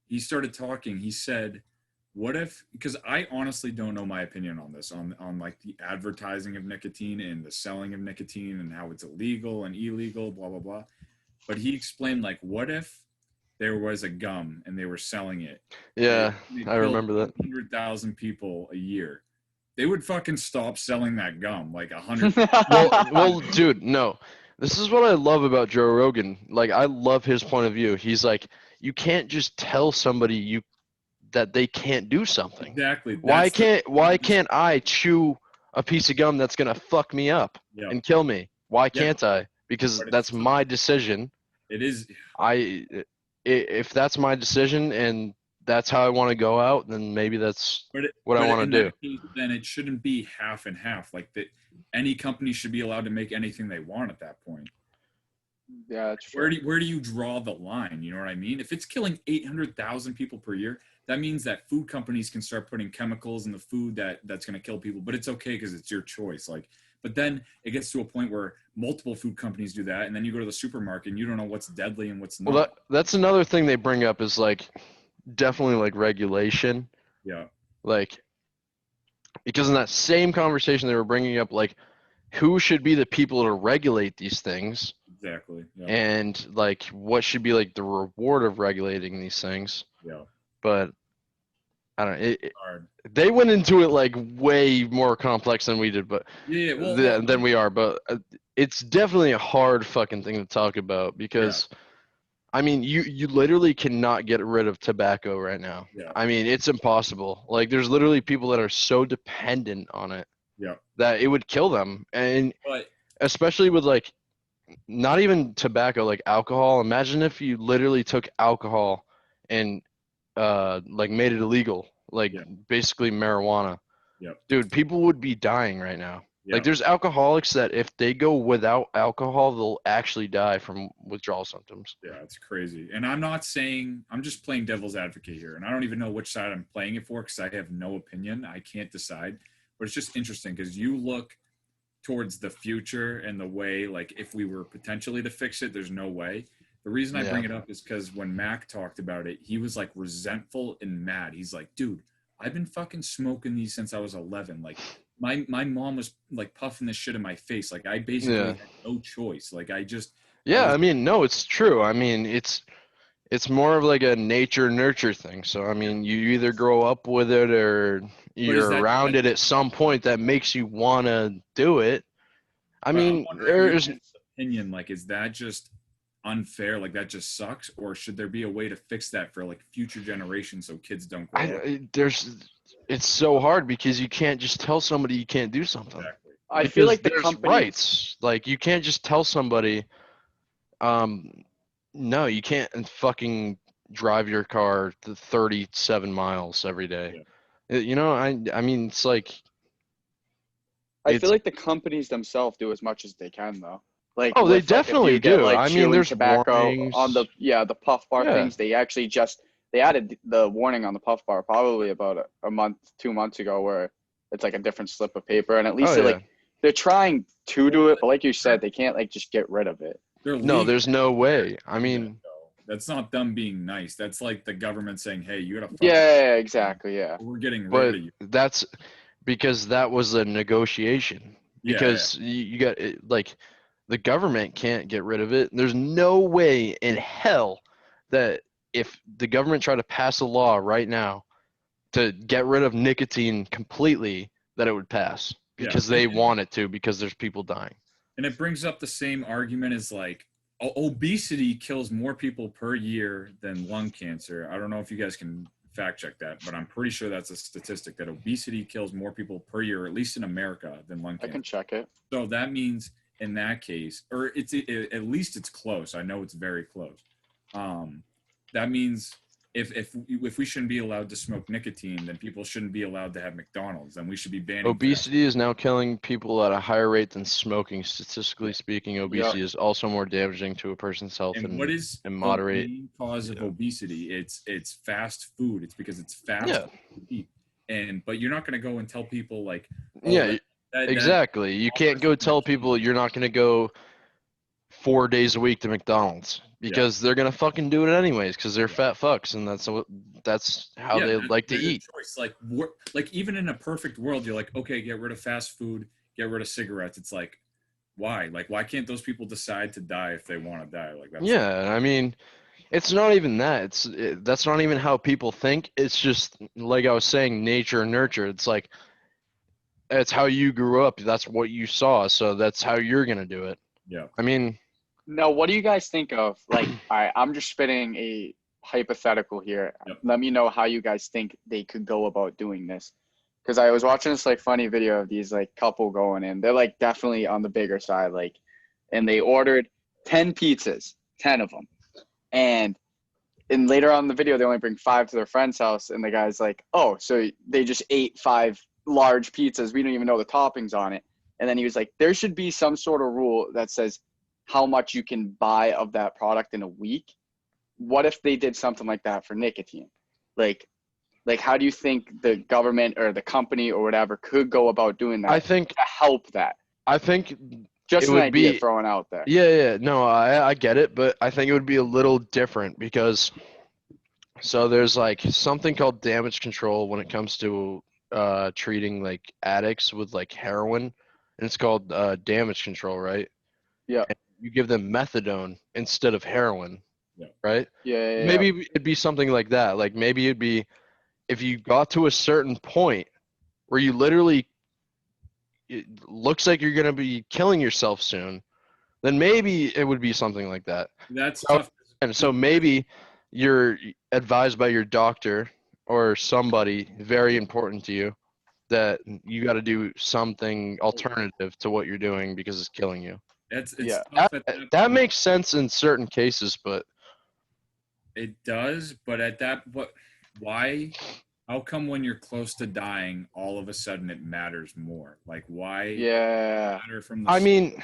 He started talking. He said, what if, because I honestly don't know my opinion on this, on like the advertising of nicotine and the selling of nicotine and how it's illegal and illegal, blah, blah, blah. But he explained, like, what if there was a gum and they were selling it? Yeah, I remember that. 100,000 people a year. They would fucking stop selling that gum, like 100. well, dude, no. This is what I love about Joe Rogan. Like, I love his point of view. He's like, you can't just tell somebody that they can't do something. Exactly. Why can't I chew a piece of gum that's gonna fuck me up and kill me? Why can't I? Because that's my decision. It is. If that's my decision and that's how I want to go out, then maybe that's what I want to do. Then it shouldn't be half and half. Like that, any company should be allowed to make anything they want at that point. Yeah, that's true. Where do you draw the line? You know what I mean? If it's killing 800,000 people per year, that means that food companies can start putting chemicals in the food that's going to kill people. But it's okay because it's your choice. Like, but then it gets to a point where multiple food companies do that, and then you go to the supermarket and you don't know what's deadly and what's not. Well, that's another thing they bring up is like definitely like regulation. Yeah. Like, because in that same conversation they were bringing up like who should be the people to regulate these things. Exactly. Yeah. And like what should be like the reward of regulating these things. Yeah. But I don't know. They went into it like way more complex than we did, but than we are. But it's definitely a hard fucking thing to talk about because, I mean, you literally cannot get rid of tobacco right now. Yeah. I mean, it's impossible. Like, there's literally people that are so dependent on it that it would kill them, and especially with like not even tobacco, like alcohol. Imagine if you literally took alcohol and like made it illegal, like basically marijuana. Yep. Dude, people would be dying right now. Yep. Like, there's alcoholics that if they go without alcohol, they'll actually die from withdrawal symptoms. Yeah, it's crazy. And I'm not saying, I'm just playing devil's advocate here. And I don't even know which side I'm playing it for because I have no opinion. I can't decide. But it's just interesting because you look towards the future and the way, like, if we were potentially to fix it, there's no way. The reason I bring it up is because when Mac talked about it, he was like resentful and mad. He's like, dude, I've been fucking smoking these since I was 11. Like, my mom was like puffing this shit in my face. Like, I basically had no choice. Like, I mean, no, it's true. I mean, it's more of like a nature nurture thing. So I mean, you either grow up with it or you're around it at some point that makes you want to do it. I mean, there's opinion, like, is that just unfair? Like, that just sucks? Or should there be a way to fix that for like future generations so kids don't grow up? It's so hard because you can't just tell somebody you can't do something. Exactly. I feel like there's rights. Like, you can't just tell somebody, no, you can't fucking drive your car to 37 miles every day. Yeah. You know, I mean, it's like. I feel like the companies themselves do as much as they can, though. Like, they definitely do. Like, I mean, there's tobacco warnings on the puff bar things. They actually they added the warning on the puff bar probably about a month, 2 months ago, where it's like a different slip of paper, and at least they're trying to do it, but like you said, they can't like just get rid of it. No, there's no way. I mean, that's not them being nice. That's like the government saying, "Hey, you gotta." Yeah, exactly. Yeah, we're getting rid of you. That's because that was a negotiation. Because you got like. The government can't get rid of it. There's no way in hell that if the government tried to pass a law right now to get rid of nicotine completely, that it would pass because they want it to, because there's people dying. And it brings up the same argument as like obesity kills more people per year than lung cancer. I don't know if you guys can fact check that, but I'm pretty sure that's a statistic that obesity kills more people per year, at least in America, than lung cancer. I can check it. So that means in that case, or at least it's close. I know it's very close. That means if we shouldn't be allowed to smoke nicotine, then people shouldn't be allowed to have McDonald's, and we should be banning. Obesity is now killing people at a higher rate than smoking. Statistically speaking, obesity is also more damaging to a person's health. And what is the main cause of obesity? It's fast food. It's because it's fast to eat. But you're not going to go and tell people like, exactly. You can't go tell people you're not going to go 4 days a week to McDonald's because they're going to fucking do it anyways because they're fat fucks, and that's how they like to eat. Choice. Like even in a perfect world, you're like, okay, get rid of fast food, get rid of cigarettes. It's like, why? Like, why can't those people decide to die if they want to die? Like, that's I mean, it's not even that. That's not even how people think. It's just, like I was saying, nature and nurture. It's like, it's how you grew up. That's what you saw. So that's how you're going to do it. Yeah. I mean. No, what do you guys think of? Like, I'm just spitting a hypothetical here. Yep. Let me know how you guys think they could go about doing this. Because I was watching this, like, funny video of these, like, couple going in. They're, like, definitely on the bigger side. Like, and they ordered 10 pizzas, 10 of them. And later on in the video, they only bring 5 to their friend's house. And the guy's like, oh, so they just ate 5 large pizzas. We don't even know the toppings on it. And then he was like, there should be some sort of rule that says how much you can buy of that product in a week. What if they did something like that for nicotine? Like how do you think the government or the company or whatever could go about doing that? I think to help that. I think just an idea thrown out there. Yeah. No, I get it, but I think it would be a little different because so there's like something called damage control when it comes to treating like addicts with like heroin, and it's called damage control, right? Yeah. And you give them methadone instead of heroin, right? Yeah. Maybe it'd be something like that. Like maybe it'd be if you got to a certain point where you literally it looks like you're gonna be killing yourself soon, then maybe it would be something like that. That's tough. And so maybe you're advised by your doctor or somebody very important to you that you got to do something alternative to what you're doing because it's killing you. That makes sense in certain cases, but it does. But why How come when you're close to dying, all of a sudden it matters more? Like, why Yeah. matter from the I start? mean,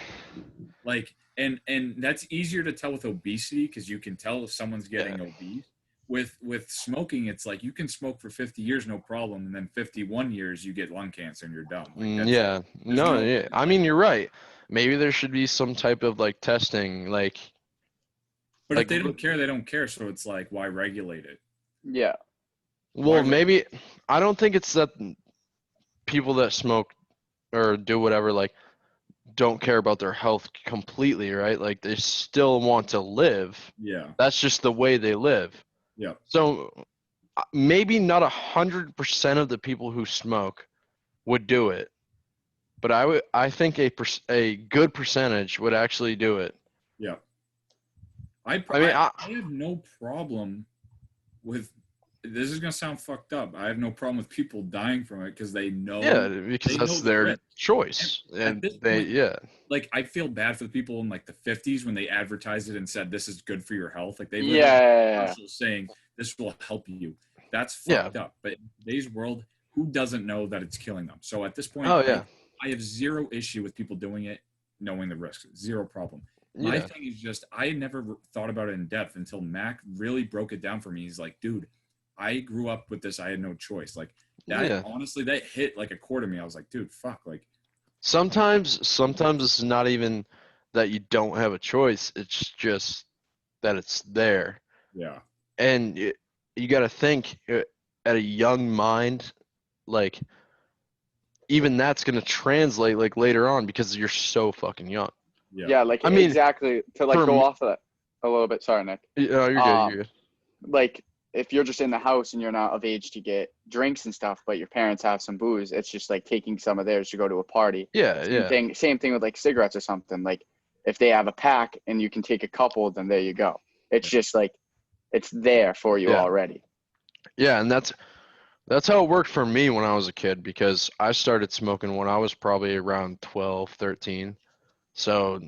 Like, and that's easier to tell with obesity because you can tell if someone's getting obese. With smoking, it's like you can smoke for 50 years, no problem, and then 51 years you get lung cancer and you're done. Like, that's, yeah, there's no, no, yeah. I mean, you're right. Maybe there should be some type of like testing, but if like, they don't care, they don't care. So it's like, why regulate it? Yeah. well, maybe I don't think it's that people that smoke or do whatever like don't care about their health completely, right? Like they still want to live. Yeah. That's just the way they live. Yeah. So maybe not 100% of the people who smoke would do it, but I think a good percentage would actually do it. Yeah. I mean, I have no problem with. This is gonna sound fucked up. I have no problem with people dying from it because they know. yeah, because they know that's the their risk. choice, and this they point, yeah. Like I feel bad for the people in like the 50s when they advertised it and said this is good for your health. Like they literally commercials saying this will help you. That's fucked up. But in today's world, who doesn't know that it's killing them? So at this point, I have zero issue with people doing it, knowing the risks. Zero problem. My thing is just I never thought about it in depth until Mac really broke it down for me. He's like, dude, I grew up with this. I had no choice. Like that, honestly, that hit like a chord in me. I was like, dude, fuck. Like sometimes it's not even that you don't have a choice. It's just that it's there. Yeah. And you got to think at a young mind, like even that's going to translate like later on because you're so fucking young. Yeah, like I mean, exactly to like go off of that a little bit. Sorry, Nick. No, you're good. You're good. Like if you're just in the house and you're not of age to get drinks and stuff, but your parents have some booze, it's just like taking some of theirs to go to a party. Yeah, Same thing with like cigarettes or something. Like if they have a pack and you can take a couple, then there you go. It's just like it's there for you already. Yeah, and that's how it worked for me when I was a kid because I started smoking when I was probably around 12, 13. So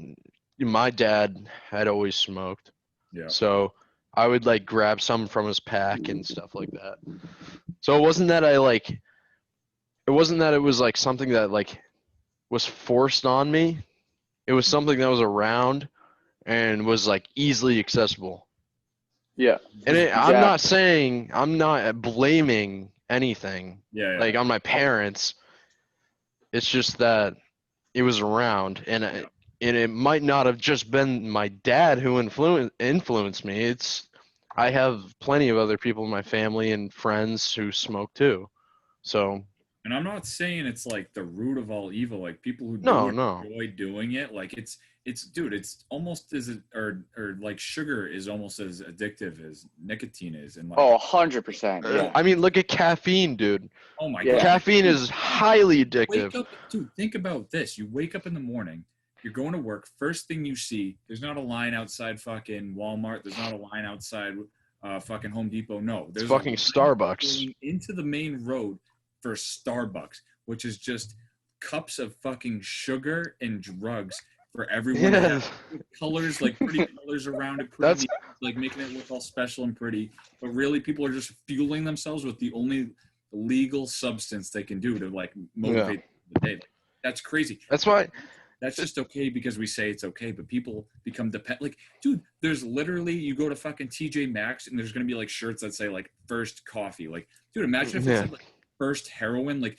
my dad had always smoked. Yeah. So I would like grab some from his pack and stuff like that. So it wasn't that it was like something that like was forced on me. It was something that was around and was like easily accessible. Yeah. And I'm not blaming anything like on my parents. It's just that it was around and it might not have just been my dad who influenced me. I have plenty of other people in my family and friends who smoke too. So. And I'm not saying it's like the root of all evil. Like people who enjoy doing it, like it's dude, it's almost or like sugar is almost as addictive as nicotine is. And like 100%. Yeah. I mean, look at caffeine, dude. Oh my god, caffeine is highly addictive. Dude, think about this. You wake up in the morning. You're going to work. First thing you see, there's not a line outside fucking Walmart. There's not a line outside fucking Home Depot. No, there's fucking Starbucks. Going into the main road for Starbucks, which is just cups of fucking sugar and drugs for everyone. Yeah. Colors, like pretty colors around it, pretty like making it look all special and pretty. But really, people are just fueling themselves with the only legal substance they can do to like motivate the day. That's crazy. That's why. That's just okay because we say it's okay, but people become dependent. Like, dude, there's literally, you go to fucking TJ Maxx and there's going to be like shirts that say like first coffee. Like, dude, imagine if it said like first heroin. Like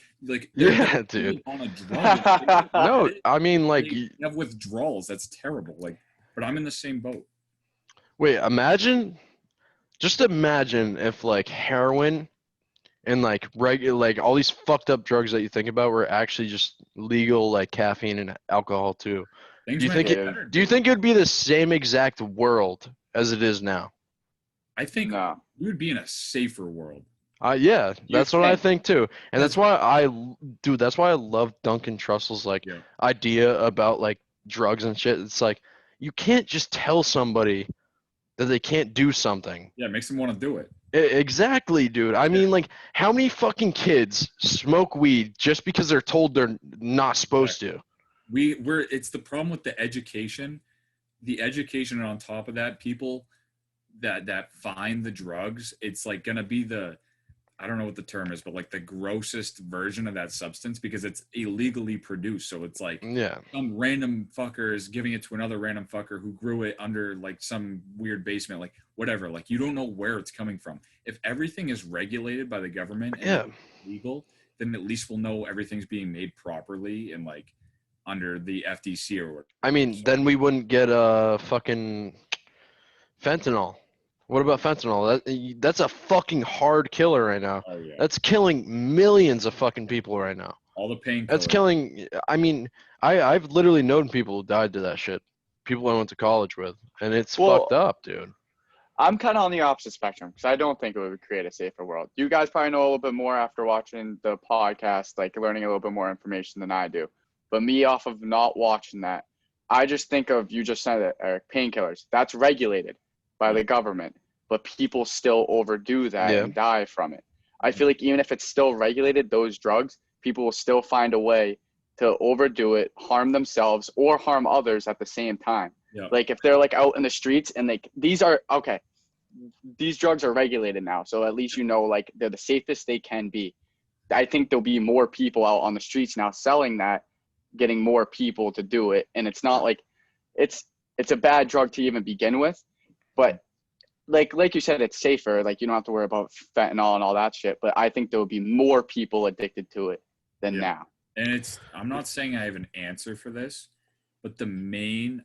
yeah, dude. On a drug. No, I mean like you have withdrawals. That's terrible. Like, but I'm in the same boat. Wait, just imagine if like heroin and like regular like all these fucked up drugs that you think about were actually just legal, like caffeine and alcohol too. Do you think it would be the same exact world as it is now? I think we would be in a safer world. Yeah, that's what I think too, and that's why I love Duncan Trussell's like idea about like drugs and shit. It's like you can't just tell somebody that they can't do something. Yeah, it makes them want to do it. Exactly, dude. I mean, like, how many fucking kids smoke weed just because they're told they're not supposed to? It's the problem with the education. The education, and on top of that, people that find the drugs, it's like gonna be I don't know what the term is, but like the grossest version of that substance because it's illegally produced. So it's like some random fucker is giving it to another random fucker who grew it under like some weird basement, like whatever. Like you don't know where it's coming from. If everything is regulated by the government and legal, then at least we'll know everything's being made properly and like under the FTC or whatever. I mean, then we wouldn't get fucking fentanyl. What about fentanyl? That's a fucking hard killer right now. Oh, yeah. That's killing millions of fucking people right now. All the painkillers. That's killing. I mean, I've literally known people who died to that shit. People I went to college with, and it's fucked up, dude. I'm kind of on the opposite spectrum because I don't think it would create a safer world. You guys probably know a little bit more after watching the podcast, like learning a little bit more information than I do. But me, off of not watching that, I just think of, you just said it, Eric, painkillers. That's regulated by the government, but people still overdo that and die from it. I feel like even if it's still regulated, those drugs, people will still find a way to overdo it, harm themselves or harm others at the same time. Yeah. Like if they're like out in the streets and like these drugs are regulated now, so at least you know like they're the safest they can be. I think there'll be more people out on the streets now selling that, getting more people to do it, and it's not like it's a bad drug to even begin with, but like you said, it's safer. Like you don't have to worry about fentanyl and all that shit. But I think there will be more people addicted to it than now. And I'm not saying I have an answer for this, but the main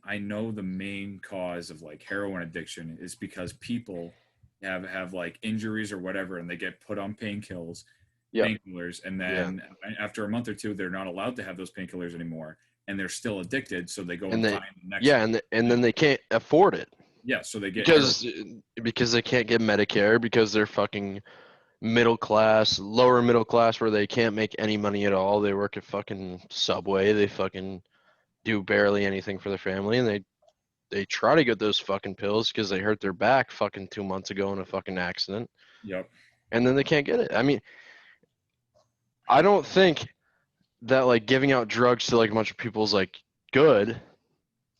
cause of like heroin addiction is because people have like injuries or whatever, and they get put on painkillers, and then after a month or two, they're not allowed to have those painkillers anymore, and they're still addicted, so they go and find the next one. and then they can't afford it. Yeah, so they get because they can't get Medicare because they're fucking lower middle class, where they can't make any money at all. They work at fucking Subway. They fucking do barely anything for their family, and they try to get those fucking pills because they hurt their back fucking 2 months ago in a fucking accident. Yep. And then they can't get it. I mean, I don't think that like giving out drugs to like a bunch of people is like good.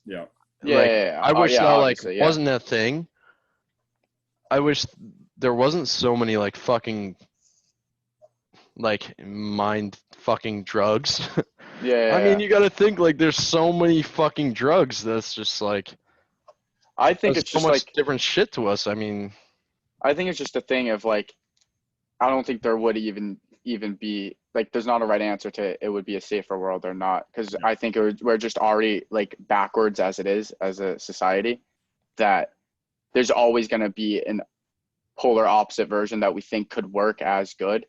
Yeah. I wish that like wasn't a thing. I wish there wasn't so many like fucking like mind fucking drugs. I mean, you got to think like there's so many fucking drugs that's just like I think it's so just much like different shit to us. I mean, I think it's just a thing of like I don't think there would even be like there's not a right answer to it would be a safer world or not, because I think we're just already like backwards as it is as a society, that there's always going to be an polar opposite version that we think could work as good,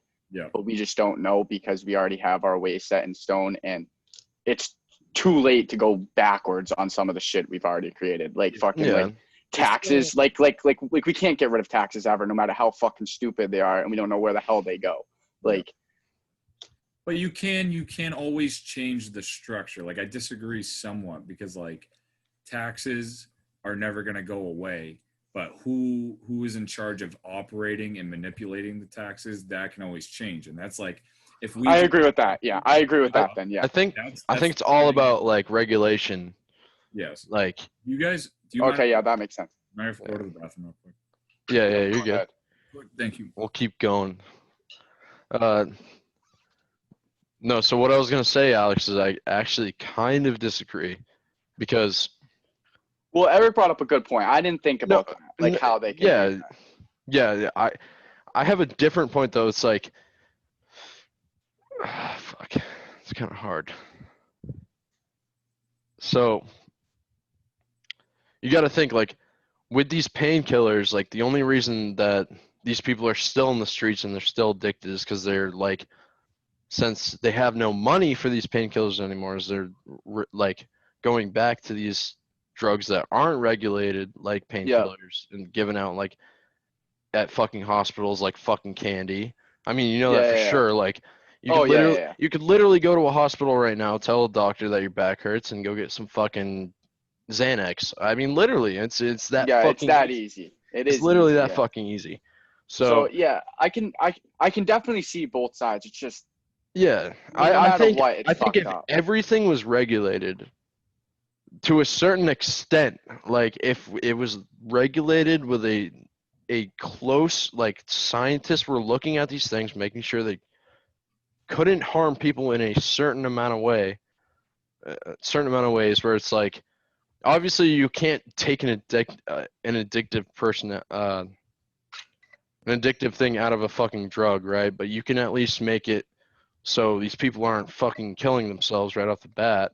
but we just don't know because we already have our ways set in stone, and it's too late to go backwards on some of the shit we've already created, like fucking like taxes, like we can't get rid of taxes ever, no matter how fucking stupid they are, and we don't know where the hell they go. Like, but you can always change the structure. Like I disagree somewhat because like taxes are never going to go away, but who is in charge of operating and manipulating the taxes, that can always change. And that's like if we I agree with that. Yeah, I agree with that then. Yeah. I think it's all about like regulation. Yes. Like you guys that makes sense. Mind if I go to the bathroom real quick? Yeah, you're good. Thank you. We'll keep going. No, so what I was going to say, Alex, is I actually kind of disagree because... Well, Eric brought up a good point. I didn't think about that, like how they can do that. Yeah. I have a different point, though. It's like... fuck. It's kind of hard. So, you got to think, like, with these painkillers, like, the only reason that these people are still in the streets and they're still addicted is because they're, like... Since they have no money for these painkillers anymore, is they're like going back to these drugs that aren't regulated, like painkillers, and given out like at fucking hospitals like fucking candy. I mean, you know that for sure. Like you could literally go to a hospital right now, tell a doctor that your back hurts, and go get some fucking Xanax. I mean, literally, it's that. Yeah, fucking it's that easy. It's literally that fucking easy. So yeah, I can definitely see both sides. It's just. Yeah, I think if everything was regulated to a certain extent, like if it was regulated with a a close, like, scientists were looking at these things, making sure they couldn't harm people in a certain amount of ways, where it's like, obviously you can't take an addictive person, an addictive thing out of a fucking drug, right? But you can at least make it so these people aren't fucking killing themselves right off the bat.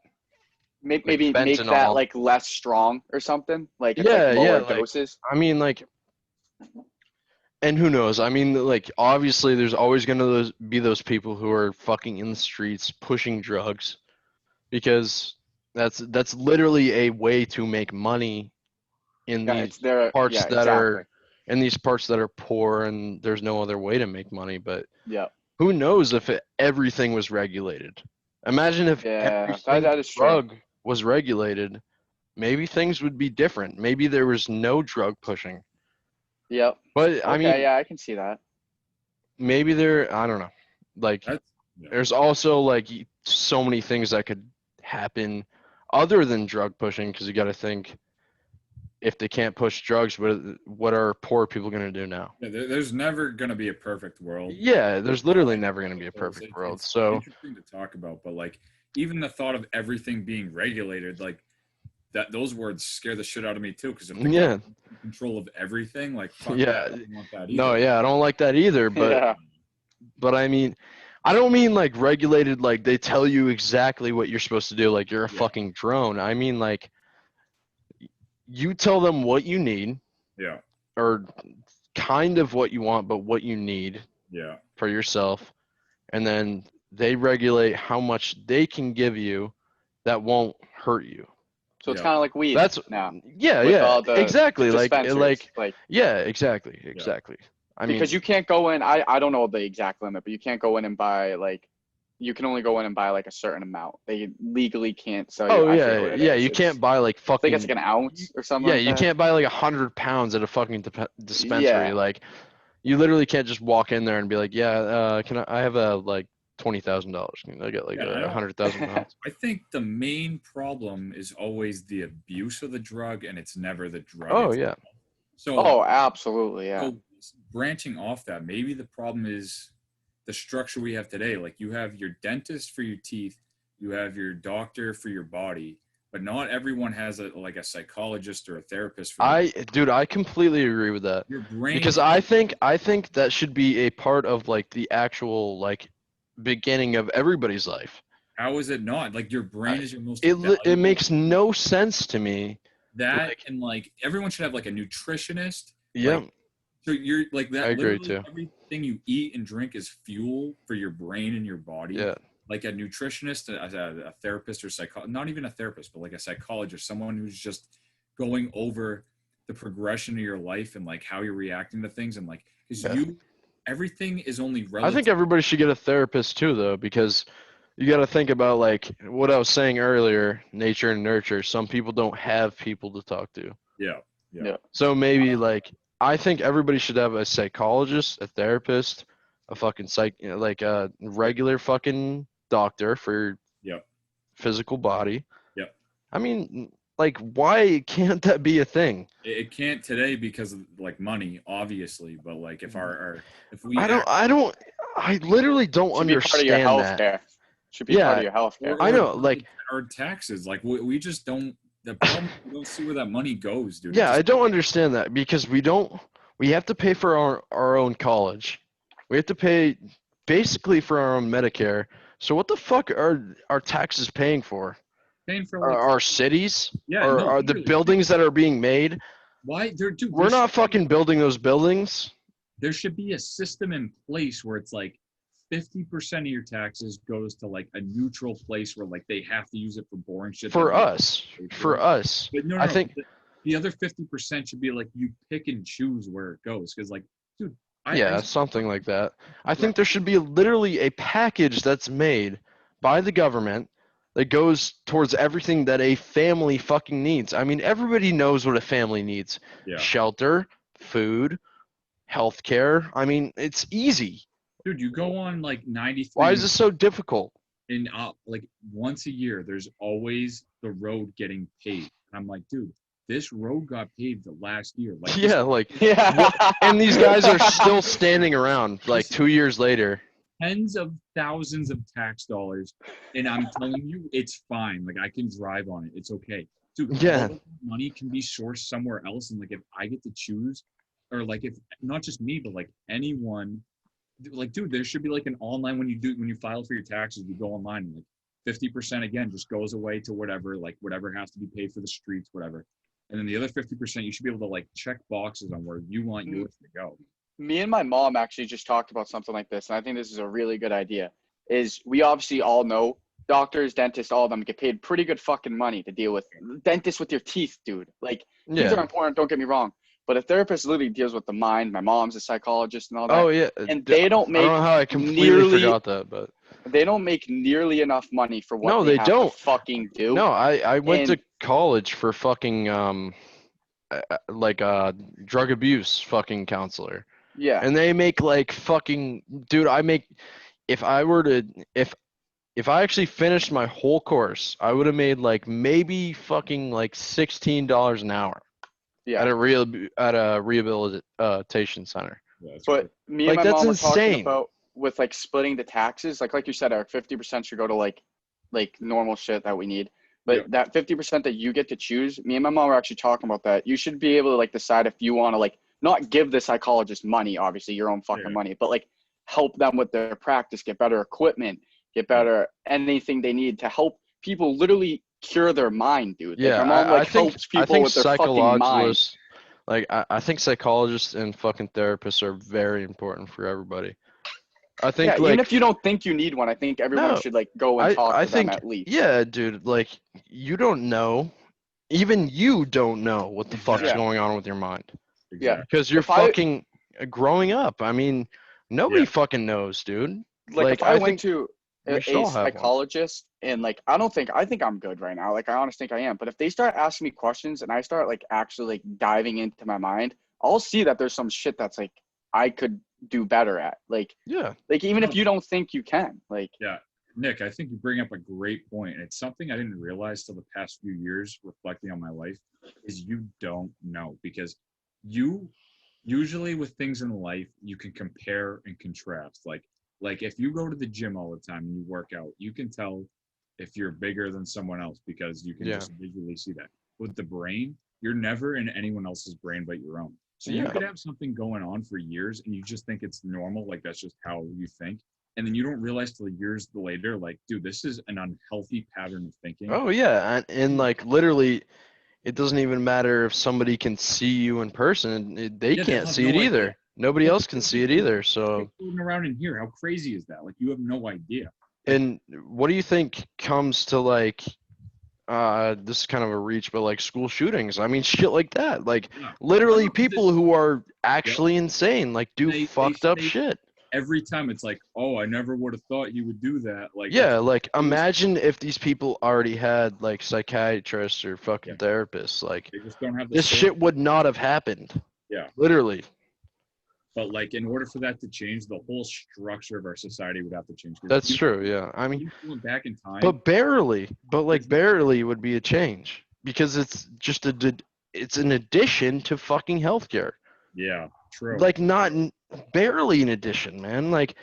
Maybe make fentanyl. that like less strong or something. Like it's Yeah, like lower like, doses. I mean, like, and who knows? I mean, like, obviously there's always gonna be those people who are fucking in the streets pushing drugs, because that's literally a way to make money in Yeah, these it's there. parts Yeah, that exactly. are in these parts that are poor, and there's no other way to make money. But Yeah. who knows if everything was regulated? Imagine if every Yeah, single that is true. drug was regulated. Maybe things would be different. Maybe there was no drug pushing. Yep. But I Okay, mean, yeah, I can see that. maybe I don't know. Like, there's also like so many things that could happen other than drug pushing, because you got to think, if they can't push drugs, what are poor people going to do now? Yeah, there's never going to be a perfect world. Yeah, there's literally never going to be a perfect world. It's So interesting to talk about, but like even the thought of everything being regulated, like those words scare the shit out of me too. Because if the government's in control of everything, like fuck that, I don't want that either. No, yeah, I don't like that either. But I mean, I don't mean like regulated, like they tell you exactly what you're supposed to do, like you're a fucking drone. I mean, like, you tell them what you need, or kind of what you want, but what you need, for yourself, and then they regulate how much they can give you that won't hurt you. So it's kind of like weed. That's now. Exactly. Like yeah, exactly. I mean, because you can't go in. I don't know the exact limit, but you can't go in and buy like. You can only go in and buy like a certain amount. They legally can't sell you. You can't buy like fucking. I think it's like an ounce or something. Yeah, you can't buy like 100 pounds at a fucking dispensary. Like, you literally can't just walk in there and be like, can I have a like $20,000? Can I get like 100,000 pounds? I think the main problem is always the abuse of the drug, and it's never the drug. Oh yeah. So absolutely, yeah. So branching off that, maybe the problem is the structure we have today. Like, you have your dentist for your teeth, you have your doctor for your body, but not everyone has a psychologist or a therapist for I completely agree with that. Your brain, because I think that should be a part of like the actual like beginning of everybody's life. How is it not? Like, your brain is your most it makes no sense to me. That and like everyone should have like a nutritionist. Yeah. So you're like that. I agree too. Everything you eat and drink is fuel for your brain and your body. Yeah. Like a nutritionist, a therapist, or not even a therapist, but like a psychologist, someone who's just going over the progression of your life and like how you're reacting to things, and like everything is only relative. I think everybody should get a therapist too, though, because you got to think about like what I was saying earlier, nature and nurture. Some people don't have people to talk to. Yeah. So maybe like, I think everybody should have a psychologist, a therapist, a fucking like a regular fucking doctor for physical body. I mean, like, why can't that be a thing? It can't today because of like money, obviously. But like, if I literally don't understand that. Should be part of your health care. I know, like, our taxes. Like, we just don't. The problem, we don't see where that money goes, dude. Yeah, I don't understand that, because we have to pay for our own college. We have to pay basically for our own Medicare. So what the fuck are our taxes paying for? Paying for our cities? Yeah. Are the buildings that are being made? Why? We're not fucking building those buildings. There should be a system in place where it's like 50% of your taxes goes to like a neutral place where like they have to use it for boring shit. For us. But no, I think the other 50% should be like you pick and choose where it goes. Because like, dude. Something like that. I think there should be literally a package that's made by the government that goes towards everything that a family fucking needs. I mean, everybody knows what a family needs. Shelter, food, healthcare. I mean, it's easy. Dude, you go on like 93. Why is this so difficult? And like once a year, there's always the road getting paved. And I'm like, dude, this road got paved last year. Like, Yeah, like, Yeah. and these guys are still standing around like 2 years later. tens of thousands of tax dollars, and I'm telling you, it's fine. Like, I can drive on it. It's okay. Dude, Yeah. all of that money can be sourced somewhere else, and like if I get to choose, or like if not just me, but like anyone, like dude, there should be like an online when you file for your taxes, you go online and like 50% again just goes away to whatever has to be paid for the streets, whatever. And then the other 50%, you should be able to like check boxes on where you want yours to go. Me and my mom actually just talked about something like this, and I think this is a really good idea. Is we obviously all know doctors, dentists, all of them get paid pretty good fucking money to deal with. Dentists with your teeth, dude. Like, teeth are important, don't get me wrong. But a therapist literally deals with the mind. My mom's a psychologist and all that. Oh yeah, And they don't make I don't know how I completely forgot that, but they don't make nearly enough money for what they have don't to fucking do. No, I went to college for fucking like a drug abuse fucking counselor. Yeah. And they make like fucking dude, if I actually finished my whole course, I would have made like maybe fucking like $16 an hour. Yeah. At a rehabilitation center. Yeah, but me and like, my that's mom were insane. talking about with like splitting the taxes. Like you said, Eric, 50% should go to like normal shit that we need. But that 50% that you get to choose, me and my mom were actually talking about that. You should be able to like decide if you want to like not give the psychologist money, obviously your own fucking money, but like help them with their practice, get better equipment, get better anything they need to help people literally cure their mind, dude. Yeah, like, my mom helps people with their fucking mind. Like I think psychologists and fucking therapists are very important for everybody. I think even if you don't think you need one, I think everyone should like go and talk to them at least. Yeah, dude, like you don't know, even you don't know what the fuck's going on with your mind. Yeah, because you're fucking growing up. I mean, nobody fucking knows, dude. Like if I went to a psychologist and like I think I'm good right now. Like I honestly think I am. But if they start asking me questions and I start like actually like diving into my mind, I'll see that there's some shit that's like I could do better at. Like even if you don't think you can. Like Nick, I think you bring up a great point. And it's something I didn't realize till the past few years reflecting on my life is you don't know, because you usually with things in life you can compare and contrast. Like if you go to the gym all the time and you work out, you can tell if you're bigger than someone else because you can just visually see that. With the brain, you're never in anyone else's brain but your own. So you could have something going on for years and you just think it's normal, like that's just how you think. And then you don't realize till years later, like, dude, this is an unhealthy pattern of thinking. Oh yeah, and like literally, it doesn't even matter if somebody can see you in person; they can't see it either. Nobody else can see it either. So floating around in here, how crazy is that? Like, you have no idea. And what do you think comes to like? This is kind of a reach, but like school shootings. I mean, shit like that. Like literally, people who are actually insane, like do fucked up shit. Every time it's like, oh, I never would have thought you would do that. Like, like imagine if these people already had like psychiatrists or fucking therapists. Like, they just don't have this shit would not have happened. Yeah, literally. But like, in order for that to change, the whole structure of our society would have to change. That's true. Yeah, I mean, went back in time, but barely. But like, barely would be a change because it's just it's an addition to fucking healthcare. Yeah, true. Like not barely an addition, man. Like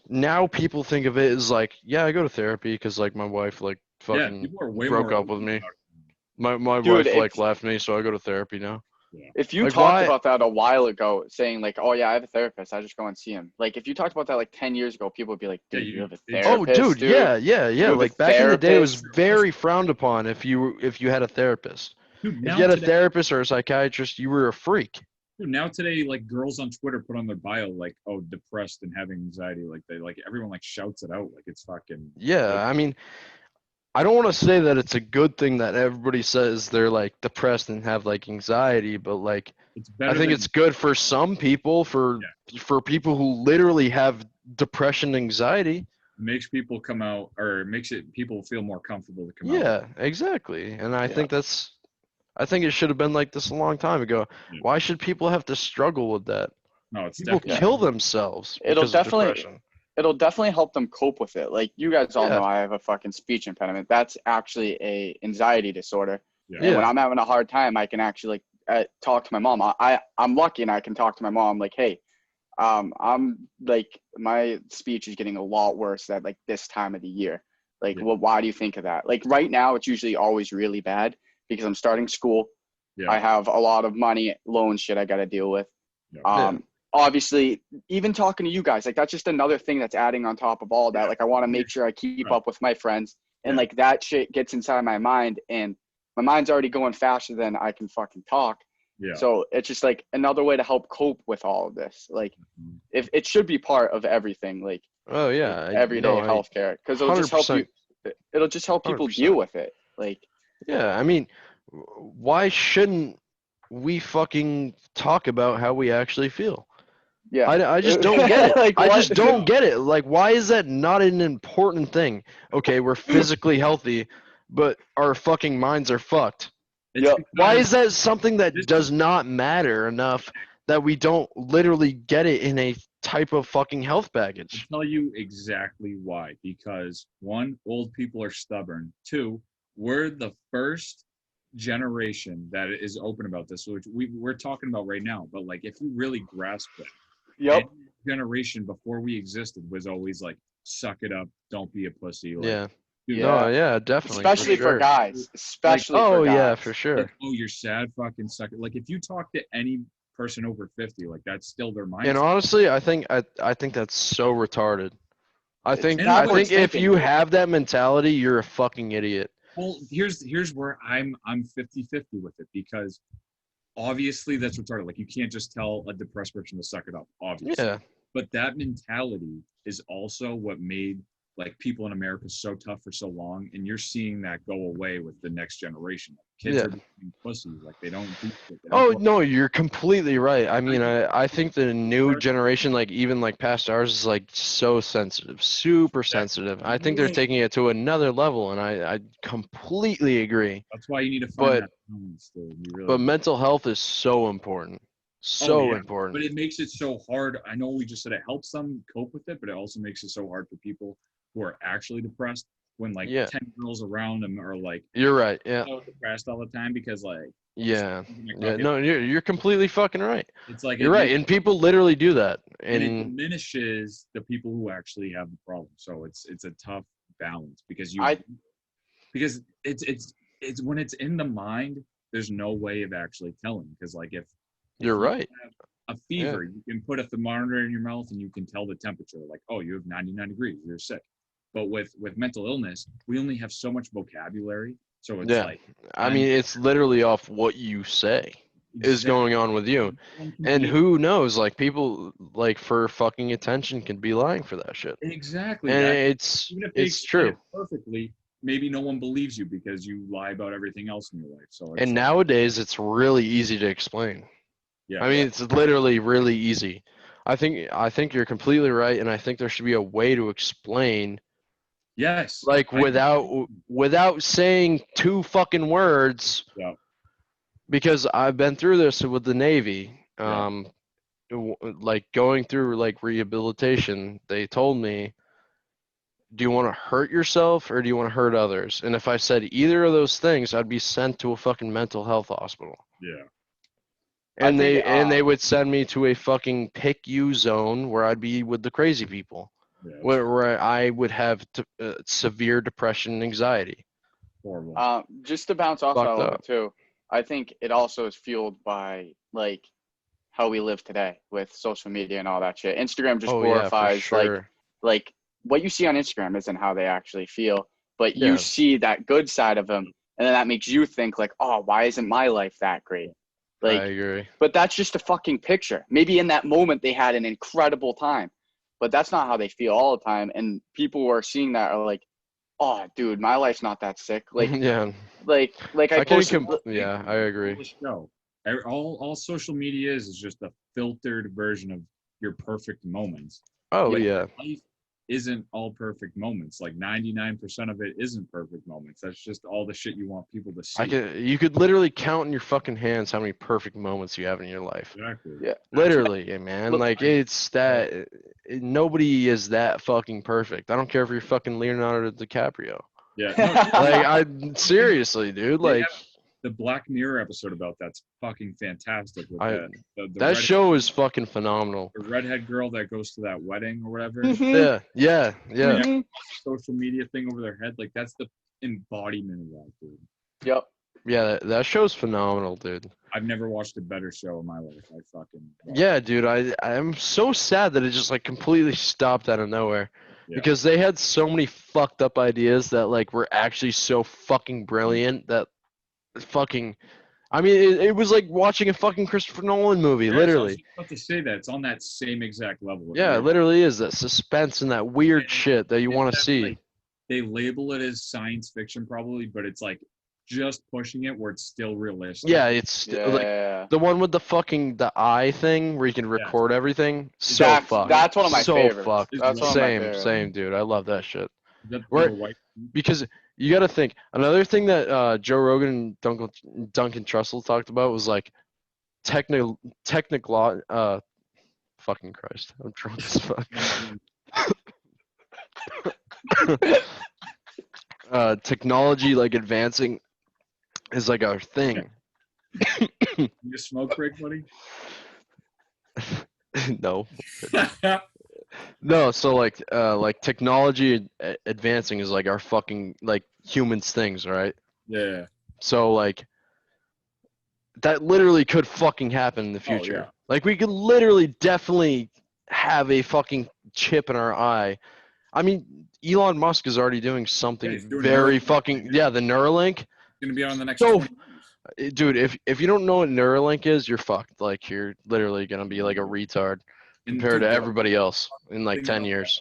now people think of it as like, I go to therapy because like my wife like fucking broke up with me. My wife like left me, so I go to therapy now. If you talked about that a while ago, saying like, oh yeah, I have a therapist, I just go and see him. Like if you talked about that like 10 years ago, people would be like, dude, you have a therapist? Oh, dude, yeah. Like back in the day, it was very frowned upon if you had a therapist. Dude, if you had a therapist or a psychiatrist, you were a freak. Dude, now today, like girls on Twitter put on their bio like, oh, depressed and having anxiety. Like they like everyone like shouts it out like it's fucking. Yeah, I mean, I don't want to say that it's a good thing that everybody says they're like depressed and have like anxiety, but like I think it's good for some people, for people who literally have depression, anxiety. Makes people come out, or makes people feel more comfortable to come out. Yeah, exactly. And I think it should have been like this a long time ago. Why should people have to struggle with that? No, it's people kill themselves. It'll definitely help them cope with it. Like you guys all know, I have a fucking speech impediment. That's actually a anxiety disorder. Yeah. And when I'm having a hard time, I can actually talk to my mom. I'm lucky and I can talk to my mom like, hey, I'm like, my speech is getting a lot worse at like this time of the year. Like, Yeah. well, why do you think of that? Like right now, it's usually always really bad because I'm starting school. Yeah. I have a lot of money, loan shit I got to deal with. Yeah. Obviously, even talking to you guys, like that's just another thing that's adding on top of all that. Like I want to make sure I keep up with my friends, and like that shit gets inside my mind, and my mind's already going faster than I can fucking talk. Yeah. So it's just like another way to help cope with all of this. Like, if it should be part of everything, like everyday healthcare, because it'll just help you. It'll just help people 100%. deal with it. Like, yeah, I mean, why shouldn't we fucking talk about how we actually feel? yeah, I just don't get it. Like, I what? just don't get it. Like, why is that not an important thing? Okay, we're physically healthy, but our fucking minds are fucked. Yep. Why is that something that does not matter enough that we don't literally get it in a type of fucking health baggage? I'll tell you exactly why. Because one, old people are stubborn. Two, we're the first generation that is open about this, which we're talking about right now. But like, if you really grasp it, Yep. any generation before we existed was always like, suck it up, don't be a pussy. Like, Yeah. Yeah. No, yeah, definitely. Especially for sure. guys. Especially Oh, for guys. yeah, for sure. like, oh, you're sad, fucking suck it. Like, if you talk to any person over 50, like that's still their mindset. And honestly, I think that's so retarded. I think backwards if thinking. you have that mentality, you're a fucking idiot. Well, here's where I'm 50-50 with it, because obviously that's retarded. Like, you can't just tell a depressed person to suck it up, obviously. Yeah. But that mentality is also what made like people in America so tough for so long, and you're seeing that go away with the next generation. Kids Yeah. are becoming pussies, like they don't do shit. They Oh don't no, you're completely right. I mean, I think the new generation, like even like past ours, is like so sensitive, super sensitive. I think they're taking it to another level, and I completely agree. That's why you need to find But- that balance. Dude. You really But do. mental health is so important, so yeah. important. But it makes it so hard. I know we just said it helps them cope with it, but it also makes it so hard for people who are actually depressed when like 10 girls around them are like, You're right. Yeah. so depressed all the time because like, Yeah. Yeah. okay, No, you're completely fucking right. it's like You're right, and people literally do that. and it And diminishes the people who actually have the problem. So it's a tough balance because because it's when it's in the mind, there's no way of actually telling. Because like if you're you right. have a fever, you can put a thermometer in your mouth and you can tell the temperature. Like, oh, you have 99 degrees, you're sick. But with mental illness, we only have so much vocabulary. So it's like, I mean, it's literally off what you say is going on with you. And who knows, like people like for fucking attention can be lying for that shit. Exactly. And Even if they it's explain true. it perfectly, maybe no one believes you because you lie about everything else in your life. So it's And nowadays it's really easy to explain. yeah, I mean, it's literally really easy. I think you're completely right, and I think there should be a way to explain yes, like without saying two fucking words. Yeah. Because I've been through this with the Navy. Yeah. Like going through like rehabilitation, they told me, do you want to hurt yourself or do you want to hurt others? And if I said either of those things, I'd be sent to a fucking mental health hospital. Yeah. And they would send me to a fucking pick you zone where I'd be with the crazy people, where I would have severe depression and anxiety. Horrible. Just to bounce off that a Fucked little up. bit too, I think it also is fueled by like how we live today with social media and all that shit. Instagram just glorifies like what you see on Instagram isn't how they actually feel, but you see that good side of them, and then that makes you think like, oh, why isn't my life that great? Like, I agree. But that's just a fucking picture. Maybe in that moment they had an incredible time, but that's not how they feel all the time. And people who are seeing that are like, oh, dude, my life's not that sick. Like, like I posted. I agree. All social media is just a filtered version of your perfect moments. Oh yeah. Life isn't all perfect moments. Like 99% of it isn't perfect moments. That's just all the shit you want people to see. You could literally count in your fucking hands how many perfect moments you have in your life. Exactly. Yeah. Literally, man. Like it's that nobody is that fucking perfect. I don't care if you're fucking Leonardo DiCaprio. Yeah. Like I seriously, dude. Like The Black Mirror episode about that's fucking fantastic. With the that show is fucking phenomenal. The redhead girl that goes to that wedding or whatever. Mhm. Yeah. Mhm. Social media thing over their head, like that's the embodiment of that, dude. Yep. Yeah, that show's phenomenal, dude. I've never watched a better show in my life. I fucking Yeah, dude. I'm so sad that it just like completely stopped out of nowhere. Yeah. Because they had so many fucked up ideas that like were actually so fucking brilliant that fucking I mean it was like watching a fucking Christopher Nolan movie, Yeah, so I was literally. just about to say that it's on that same exact level. Yeah, it literally is that suspense and that weird shit that you want to see. Like, they label it as science fiction probably, but it's like just pushing it where it's still realistic. Yeah, it's like the one with the eye thing where you can record everything. So fucked. That's one of my favorites. Fucked. That's one of my favorites. Same, dude. I love that shit. Where, because you got to think another thing that Joe Rogan and Duncan Trussell talked about was like technical fucking Christ, I'm drunk as fuck. Technology like advancing is like our thing. You smoke break, buddy? No. No, so like technology advancing is like our fucking like humans things, right? Yeah. So like that literally could fucking happen in the future. Oh, yeah. Like we could literally definitely have a fucking chip in our eye. I mean, Elon Musk is already doing something very fucking the Neuralink. It's gonna be on the next. So, dude, if you don't know what Neuralink is, you're fucked. Like you're literally gonna be like a retard compared to everybody else in like 10 years.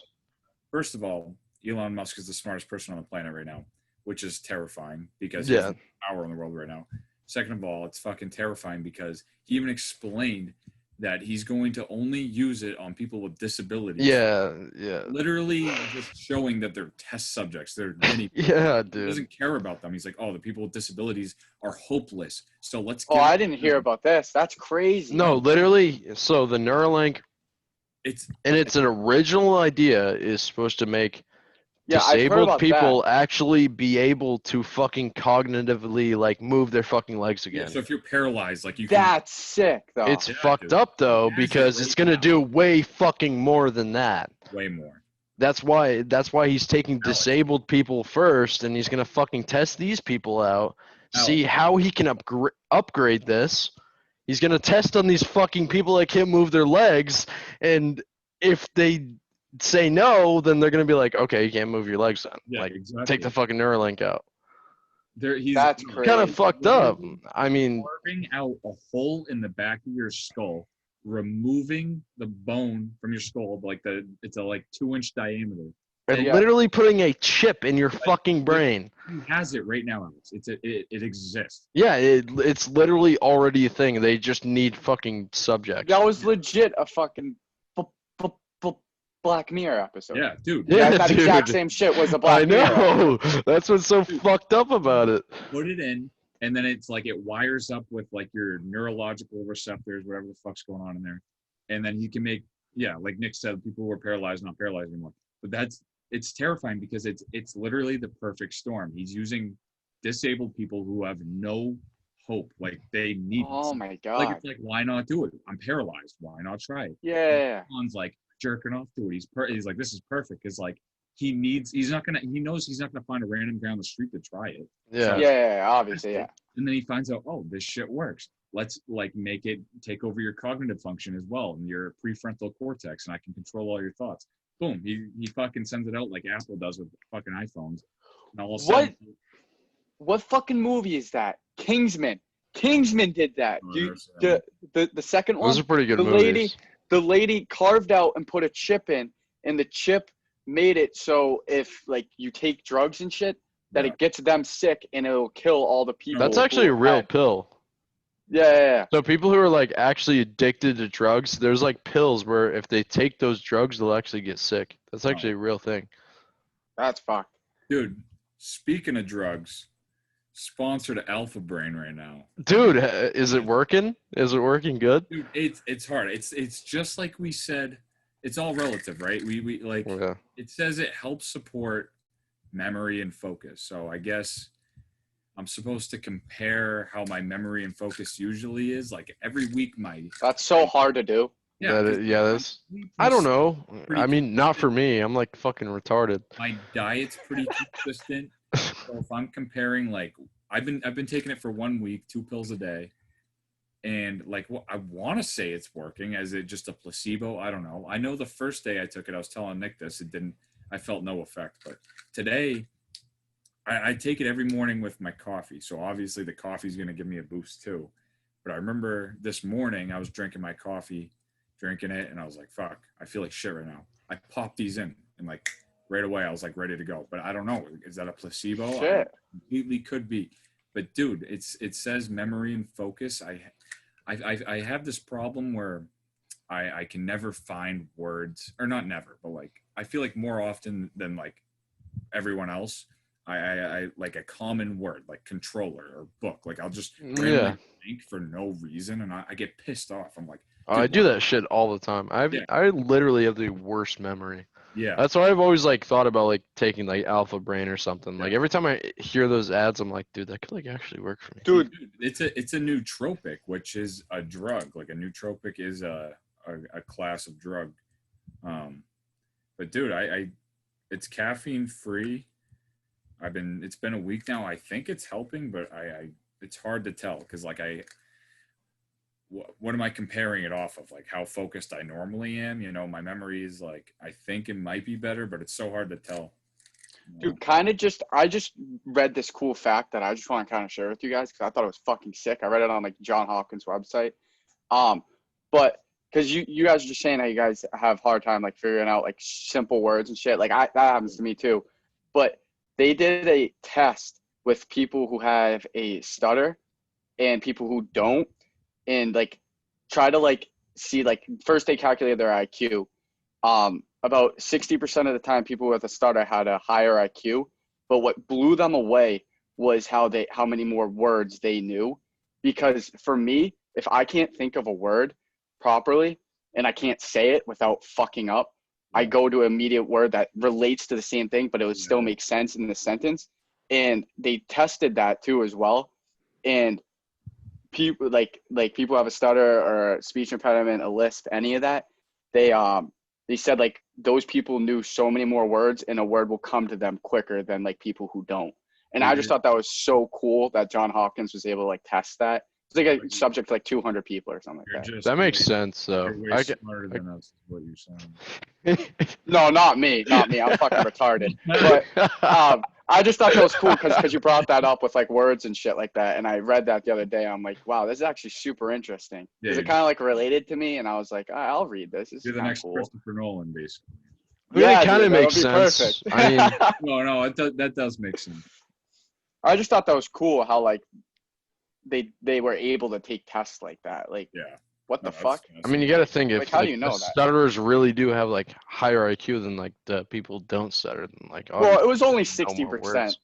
First of all, Elon Musk is the smartest person on the planet right now, which is terrifying because he has power in the world right now. Second of all, it's fucking terrifying because he even explained that he's going to only use it on people with disabilities. Yeah. Literally just showing that they're test subjects. They're guinea pigs. Yeah, dude. He doesn't care about them. He's like, oh, the people with disabilities are hopeless. So let's. Oh, I didn't hear about this. That's crazy. No, literally. So the Neuralink, it's an original idea is supposed to make disabled people actually be able to fucking cognitively like move their fucking legs again. Yeah, so if you're paralyzed, like you That's sick though. It's fucked up though because it's gonna do way fucking more than that. Way more. That's why he's taking disabled people first, and he's gonna fucking test these people out, see how he can upgrade this. He's gonna test on these fucking people that can't move their legs, and if they say no, then they're gonna be like, okay, you can't move your legs then. Yeah, like, exactly. take the fucking Neuralink out. That's crazy. Kind of fucked up. I mean, carving out a hole in the back of your skull, removing the bone from your skull, it's a 2-inch diameter, and literally putting a chip in your fucking brain. He has it right now, Alex. It exists. Yeah, it's literally already a thing. They just need fucking subjects. That was legit a fucking Black Mirror episode. Yeah, dude. Yeah, that exact same shit was a Black Mirror. I know. That's what's so fucked up about it. Put it in, and then it's like it wires up with like your neurological receptors, whatever the fuck's going on in there, and then you can make like Nick said, people who are paralyzed not paralyzed anymore. But it's terrifying because it's literally the perfect storm. He's using disabled people who have no hope, like they need. Oh my god! Like it's like, why not do it? I'm paralyzed. Why not try it? Yeah. John's like jerking off to it. He's like, this is perfect because like he knows he's not gonna find a random guy on the street to try it. Yeah. Yeah, obviously, yeah. And then he finds out, oh, this shit works. Let's like make it take over your cognitive function as well and your prefrontal cortex, and I can control all your thoughts. Boom. He fucking sends it out like Apple does with fucking iPhones. And all of a sudden, what fucking movie is that? Kingsman did that. The second one. Those are pretty good movies. The lady carved out and put a chip in, and the chip made it so if like you take drugs and shit, that it gets them sick and it'll kill all the people. That's actually a real pill. Yeah. So people who are like actually addicted to drugs, there's like pills where if they take those drugs, they'll actually get sick. That's actually a real thing. That's fucked. Dude, speaking of drugs, sponsored Alpha Brain right now. Dude, is it working? Is it working good? Dude, it's hard. It's just like we said. It's all relative, right? We like it says it helps support memory and focus. So I guess I'm supposed to compare how my memory and focus usually is. Like every week, That's so hard to do. yeah, 'cause my That's. sleep I and don't stuff know. is pretty I mean, not for consistent. me. I'm like fucking retarded. My diet's pretty consistent. So if I'm comparing, like, I've been taking it for 1 week, 2 pills a day, and like I want to say it's working. Is it just a placebo? I don't know. I know the first day I took it, I was telling Nick this. It didn't. I felt no effect, but today I take it every morning with my coffee. So obviously the coffee's going to give me a boost too. But I remember this morning I was drinking my coffee, drinking it, and I was like, "Fuck, I feel like shit right now." I popped these in, and like right away I was like ready to go. But I don't know. Is that a placebo? Shit. Completely could be. But dude, it says memory and focus. I have this problem where I can never find words, or not never, but like I feel like more often than like everyone else, I like a common word like controller or book. Like I'll just randomly Yeah. think for no reason, and I get pissed off. I'm like, I dude, do what? that shit all the time. Yeah, I literally have the worst memory. yeah, That's why I've always like thought about like taking like Alpha Brain or something. Like yeah. every time I hear those ads, I'm like, dude, that could like actually work for me. Dude, Dude, it's a nootropic, which is a drug. Like a nootropic is a class of drug. Um, but dude, I it's caffeine free. It's been a week now. I think it's helping, but it's hard to tell because like what am I comparing it off of? Like how focused I normally am. You know, my memory is like I think it might be better, but it's so hard to tell. You know? dude, I just read this cool fact that I just want to kind of share with you guys because I thought it was fucking sick. I read it on like John Hopkins' website. But because you guys are just saying how you guys have hard time like figuring out like simple words and shit. Like that happens to me too. But they did a test with people who have a stutter and people who don't, and like try to like see like first they calculated their IQ. About 60% of the time, people with a stutter had a higher IQ. But what blew them away was how many more words they knew. Because for me, if I can't think of a word properly and I can't say it without fucking up, I go to an immediate word that relates to the same thing, but it would still make sense in the sentence. And they tested that too as well. And people like people who have a stutter or speech impediment, a lisp, any of that, they said like those people knew so many more words and a word will come to them quicker than like people who don't. And I just thought that was so cool that John Hopkins was able to like test that. It's like a subject to like 200 people or something like that. That makes sense though. You're way smarter than us, is what you're saying. No, not me. I'm fucking retarded. But I just thought that was cool because you brought that up with like words and shit like that. And I read that the other day. I'm like, wow, this is actually super interesting. Because it kind of like related to me. And I was like, I'll read this. This You're is the kind of next cool. Christopher Nolan, basically. I mean, Yeah, it kind dude, of that makes would be sense. perfect. I mean, No, that does make sense. I just thought that was cool how like they were able to take tests like that. Like, Yeah. what the fuck? I mean, you got to think if Like, how do like, you know the that? stutterers really do have like higher IQ than like the people don't stutter. Then like, Well, it was only obviously know more 60%. words.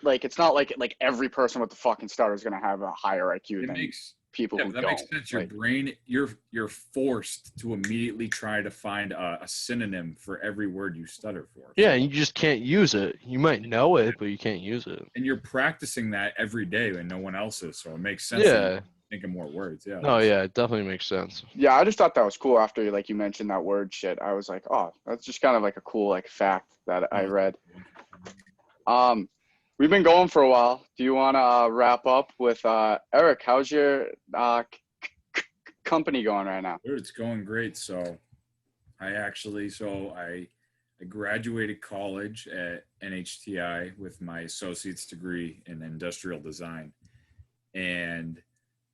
Like, it's not like every person with the fucking stutter is gonna have a higher IQ It than makes people who that don't. makes sense. Your Like, brain, you're forced to immediately try to find a synonym for every word you stutter for. Yeah, So- and you just can't use it. You might know it, but you can't use it. and you're practicing that every day, and no one else is. So it makes sense. Yeah. That you think of more words. Yeah. No, yeah, it definitely makes sense. yeah, I just thought that was cool after like you mentioned that word shit. I was like, oh, that's just kind of like a cool like fact that I read. We've been going for a while. Do you want to wrap up with Eric? How's your company going right now? Dude, it's going great. So I graduated college at NHTI with my associate's degree in industrial design. And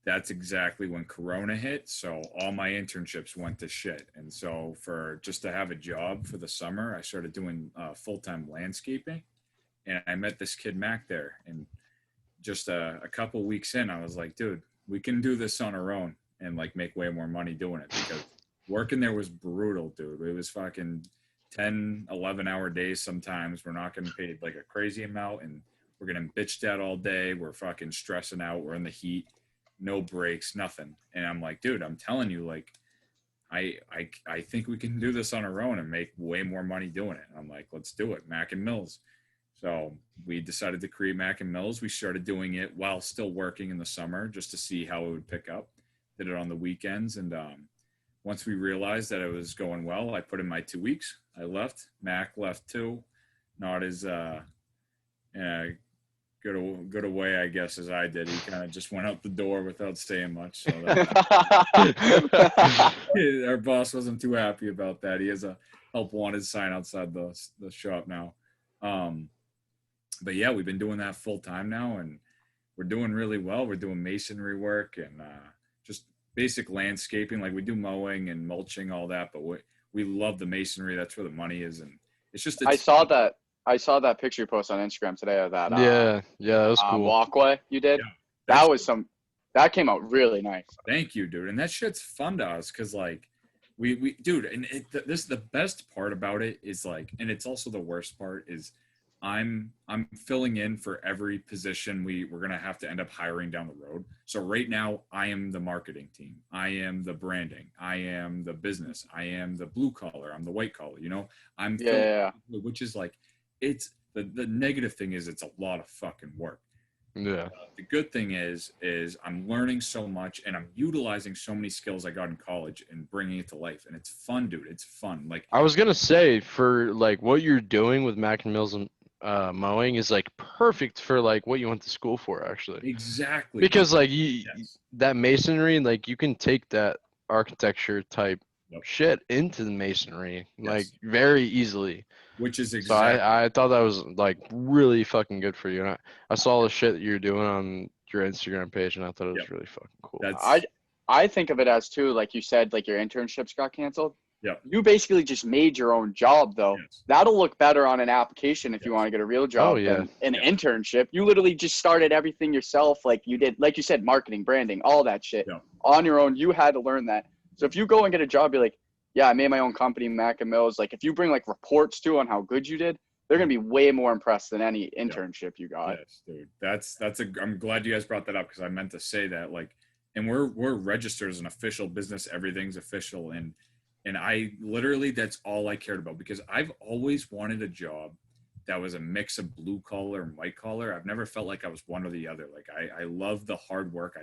that's exactly when Corona hit. So all my internships went to shit. And so for just to have a job for the summer, I started doing full-time landscaping. And I met this kid, Mac, there. And just a couple weeks in, I was like, dude, we can do this on our own and like make way more money doing it, because working there was brutal, dude. It was fucking 10, 11-hour days sometimes. We're not getting paid like a crazy amount, and we're getting bitched at all day. We're fucking stressing out. We're in the heat, no breaks, nothing. And I'm like, dude, I'm telling you, like, I think we can do this on our own and make way more money doing it. And I'm like, let's do it, Mac and Mills. So we decided to create Mac and Mills. We started doing it while still working in the summer just to see how it would pick up. Did it on the weekends. And once we realized that it was going well, I put in my 2 weeks. I left. Mac left too. Not as good away, I guess, as I did. He kind of just went out the door without saying much. So our boss wasn't too happy about that. He has a help wanted sign outside the shop now. But yeah, we've been doing that full time now, and we're doing really well. We're doing masonry work and just basic landscaping. Like we do mowing and mulching, all that, but we love the masonry. That's where the money is. And I saw that picture you posted on Instagram today of that. Yeah, that was cool. Walkway you did. Yeah, that came out really nice. Thank you, dude. And that shit's fun to us because like we dude, and this the best part about it is like, and it's also the worst part is I'm filling in for every position we're gonna have to end up hiring down the road. So right now I am the marketing team, I am the branding, I am the business, I am the blue collar, I'm the white collar. I'm which is like, it's the negative thing is it's a lot of fucking work. Yeah. The good thing is I'm learning so much and I'm utilizing so many skills I got in college and bringing it to life. And it's fun, dude. It's fun. Like I was gonna say, for like what you're doing with Mac and Mills and mowing is like perfect for like what you went to school for, actually. Exactly. Because like that masonry, like you can take that architecture type shit into the masonry like very easily. Which is exactly. So I thought that was like really fucking good for you. And I saw the shit that you're doing on your Instagram page, and I thought it was really fucking cool. I think of it as too, like you said, like your internships got canceled. Yeah. You basically just made your own job, though. Yes. That'll look better on an application if you want to get a real job than an internship. You literally just started everything yourself, like you did, like you said, marketing, branding, all that shit on your own. You had to learn that. So if you go and get a job, you're like, yeah, I made my own company, Mac and Mills. Like if you bring like reports too on how good you did, they're gonna be way more impressed than any internship you got. Yes, dude. I'm glad you guys brought that up because I meant to say that. Like, and we're registered as an official business. Everything's official, and I literally that's all I cared about because I've always wanted a job that was a mix of blue collar and white collar. I've never felt like I was one or the other. Like I love the hard work.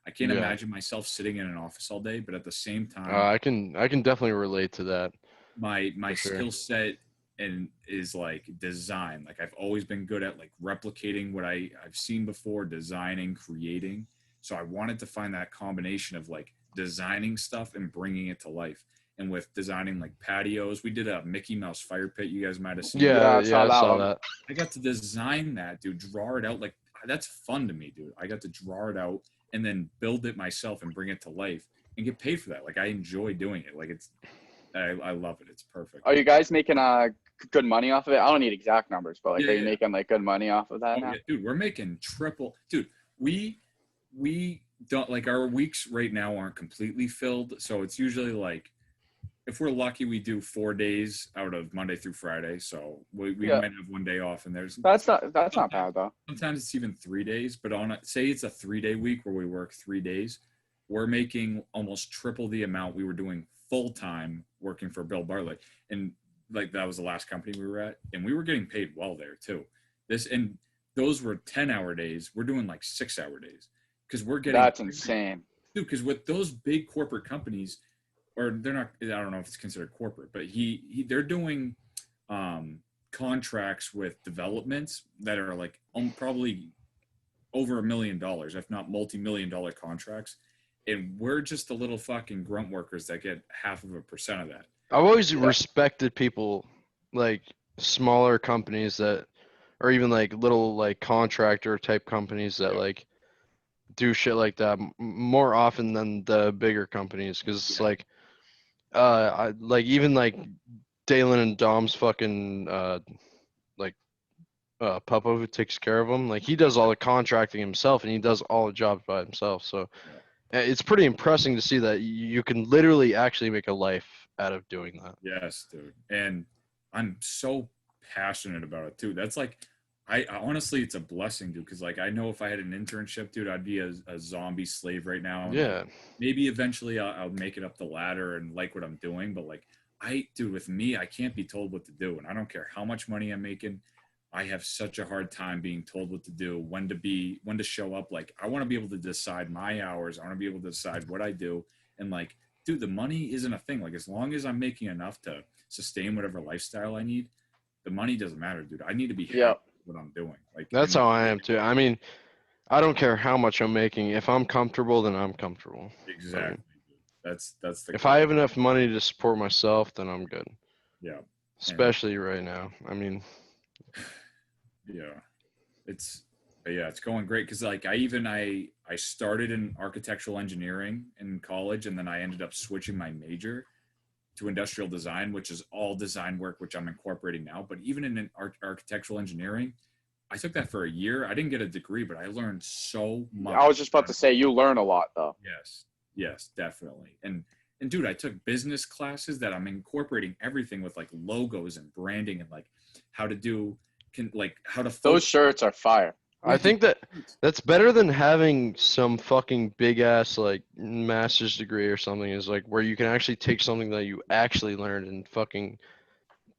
I can't imagine myself sitting in an office all day, but at the same time, I can definitely relate to that. My skill set is like design. Like I've always been good at like replicating what I've seen before, designing, creating. So I wanted to find that combination of like designing stuff and bringing it to life. And with designing like patios, we did a Mickey Mouse fire pit. You guys might have seen. I saw that. I got to design that, dude. Draw it out. Like that's fun to me, dude. I got to draw it out and then build it myself and bring it to life and get paid for that. Like I enjoy doing it. Like I love it. It's perfect. Are you guys making good money off of it? I don't need exact numbers, but like, are you making like good money off of that now? Yeah, dude, we're making triple. Dude, we don't like our weeks right now aren't completely filled. So it's usually like, if we're lucky, we do 4 days out of Monday through Friday. So we might have one day off, and that's not bad though. Sometimes it's even 3 days. But say it's a 3-day week where we work 3 days, we're making almost triple the amount we were doing full time working for Bill Bartlett, and like that was the last company we were at, and we were getting paid well there too. Those were 10-hour days. We're doing like 6-hour days because we're getting. That's insane, dude. Because with those big corporate companies. Or they're not. I don't know if it's considered corporate, but they're doing contracts with developments that are like probably over $1 million, if not multi-million-dollar contracts, and we're just the little fucking grunt workers that get 0.5% of that. I've always respected people like smaller companies that, or even like little like contractor type companies that like do shit like that more often than the bigger companies, because it's like. I like even like Dalen and Dom's fucking Puppo who takes care of him. Like he does all the contracting himself and he does all the jobs by himself. So it's pretty impressive to see that you can literally actually make a life out of doing that. Yes, dude. And I'm so passionate about it too. That's like, I honestly, it's a blessing, dude. Because like I know if I had an internship, dude, I'd be a zombie slave right now. Yeah. Maybe eventually I'll make it up the ladder and like what I'm doing. But like dude, with me, I can't be told what to do, and I don't care how much money I'm making. I have such a hard time being told what to do, when to show up. Like, I want to be able to decide my hours. I want to be able to decide what I do. And like, dude, the money isn't a thing. Like, as long as I'm making enough to sustain whatever lifestyle I need, the money doesn't matter, dude. I need to be happy with what I'm doing. Like, That's how I am too. I mean, I don't care how much I'm making. If I'm comfortable, then I'm comfortable. Exactly. I mean, that's the. if I have enough money to support myself, then I'm good. Yeah. Especially right now. I mean, yeah, it's going great because like I started in architectural engineering in college, and then I ended up switching my major to industrial design, which is all design work, which I'm incorporating now. But even in architectural engineering, I took that for a year. I didn't get a degree, but I learned so much. I was just about to say, you learn a lot, though. Yes, definitely. And dude, I took business classes that I'm incorporating everything with like logos and branding and like how to Those shirts are fire. I think that's better than having some fucking big ass like master's degree or something, is like where you can actually take something that you actually learned and fucking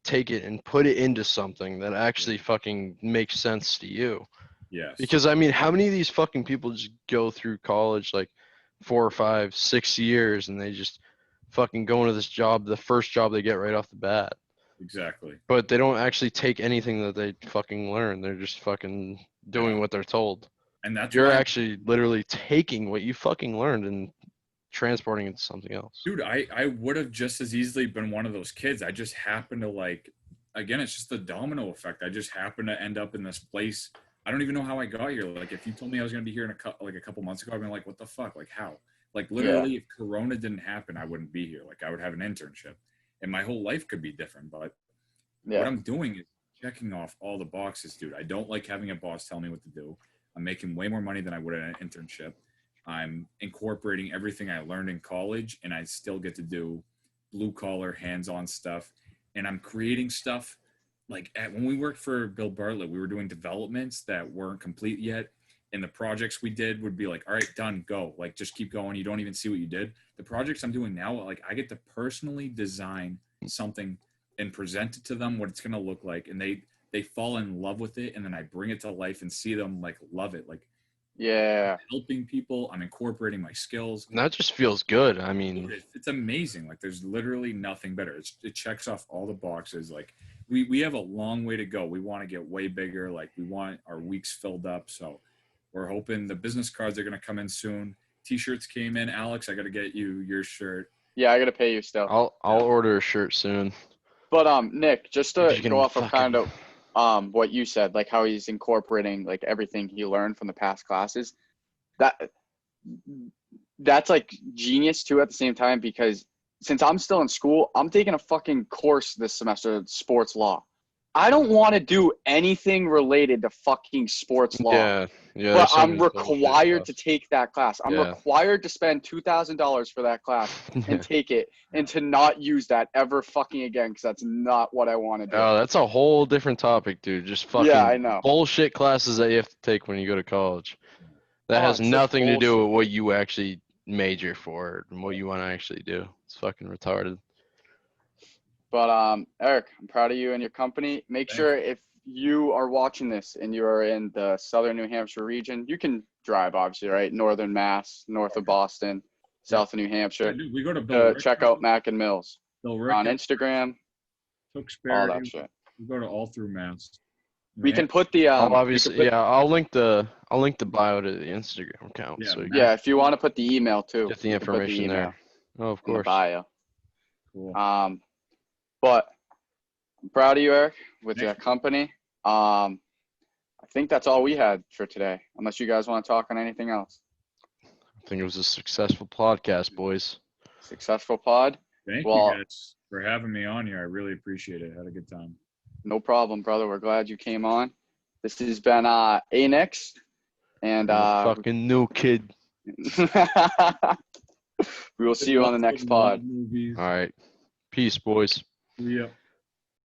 take it and put it into something that actually fucking makes sense to you. Yes. Because I mean, how many of these fucking people just go through college like 4 or 5, 6 years and they just fucking go into this job, the first job they get right off the bat. Exactly. But they don't actually take anything that they fucking learn. They're just fucking doing what they're told. And that's you're actually literally taking what you fucking learned and transporting it to something else. Dude, I would have just as easily been one of those kids. I just happened to like, again, it's just the domino effect. I just happened to end up in this place. I don't even know how I got here. Like, if you told me I was going to be here in a couple months ago, I'd be like, what the fuck? Like, how? Like, literally, if Corona didn't happen, I wouldn't be here. Like, I would have an internship. And my whole life could be different. But what I'm doing is checking off all the boxes, dude. I don't like having a boss tell me what to do. I'm making way more money than I would at an internship. I'm incorporating everything I learned in college, and I still get to do blue-collar, hands-on stuff. And I'm creating stuff. Like, when we worked for Bill Bartlett, we were doing developments that weren't complete yet. And the projects we did would be like, all right, done, go. Like, just keep going. You don't even see what you did. The projects I'm doing now, like, I get to personally design something and present it to them, what it's going to look like. And they fall in love with it. And then I bring it to life and see them, like, love it. Like, I'm helping people. I'm incorporating my skills. And that just feels good. I mean, it's amazing. Like, there's literally nothing better. It checks off all the boxes. Like, we have a long way to go. We want to get way bigger. Like, we want our weeks filled up. So we're hoping the business cards are going to come in soon. T-shirts came in. Alex, I got to get you your shirt. Yeah, I got to pay you still. I'll order a shirt soon. But Nick, just to go off of kind of what you said, like how he's incorporating like everything he learned from the past classes, that's like genius too at the same time, because since I'm still in school, I'm taking a fucking course this semester, sports law. I don't want to do anything related to fucking sports law. Yeah. But I'm required to take that class. I'm required to spend $2,000 for that class and take it, and to not use that ever fucking again, because that's not what I want to do. Oh, that's a whole different topic, dude. Just fucking I know. bullshit classes that you have to take when you go to college. That has nothing to do with what you actually major for and what you want to actually do. It's fucking retarded. But Eric, I'm proud of you and your company. Make sure if you are watching this and you are in the southern New Hampshire region, you can drive, obviously, right? Northern Mass, north of Boston, south of New Hampshire. Yeah, dude, we go to check out Mac and Mills on Instagram. Tewksbury, all that shit. We go to all through Mass. We can put the I'll link the bio to the Instagram account. Yeah, if you want to put the email too. Get the information there. Oh, of course. In the bio. Cool. But I'm proud of you, Eric, with your company. I think that's all we had for today, unless you guys want to talk on anything else. I think it was a successful podcast, boys. Successful pod. Thank you guys for having me on here. I really appreciate it. Had a good time. No problem, brother. We're glad you came on. This has been Anix, and fucking new kid. We will see you on the next pod. All right. Peace, boys. Yeah.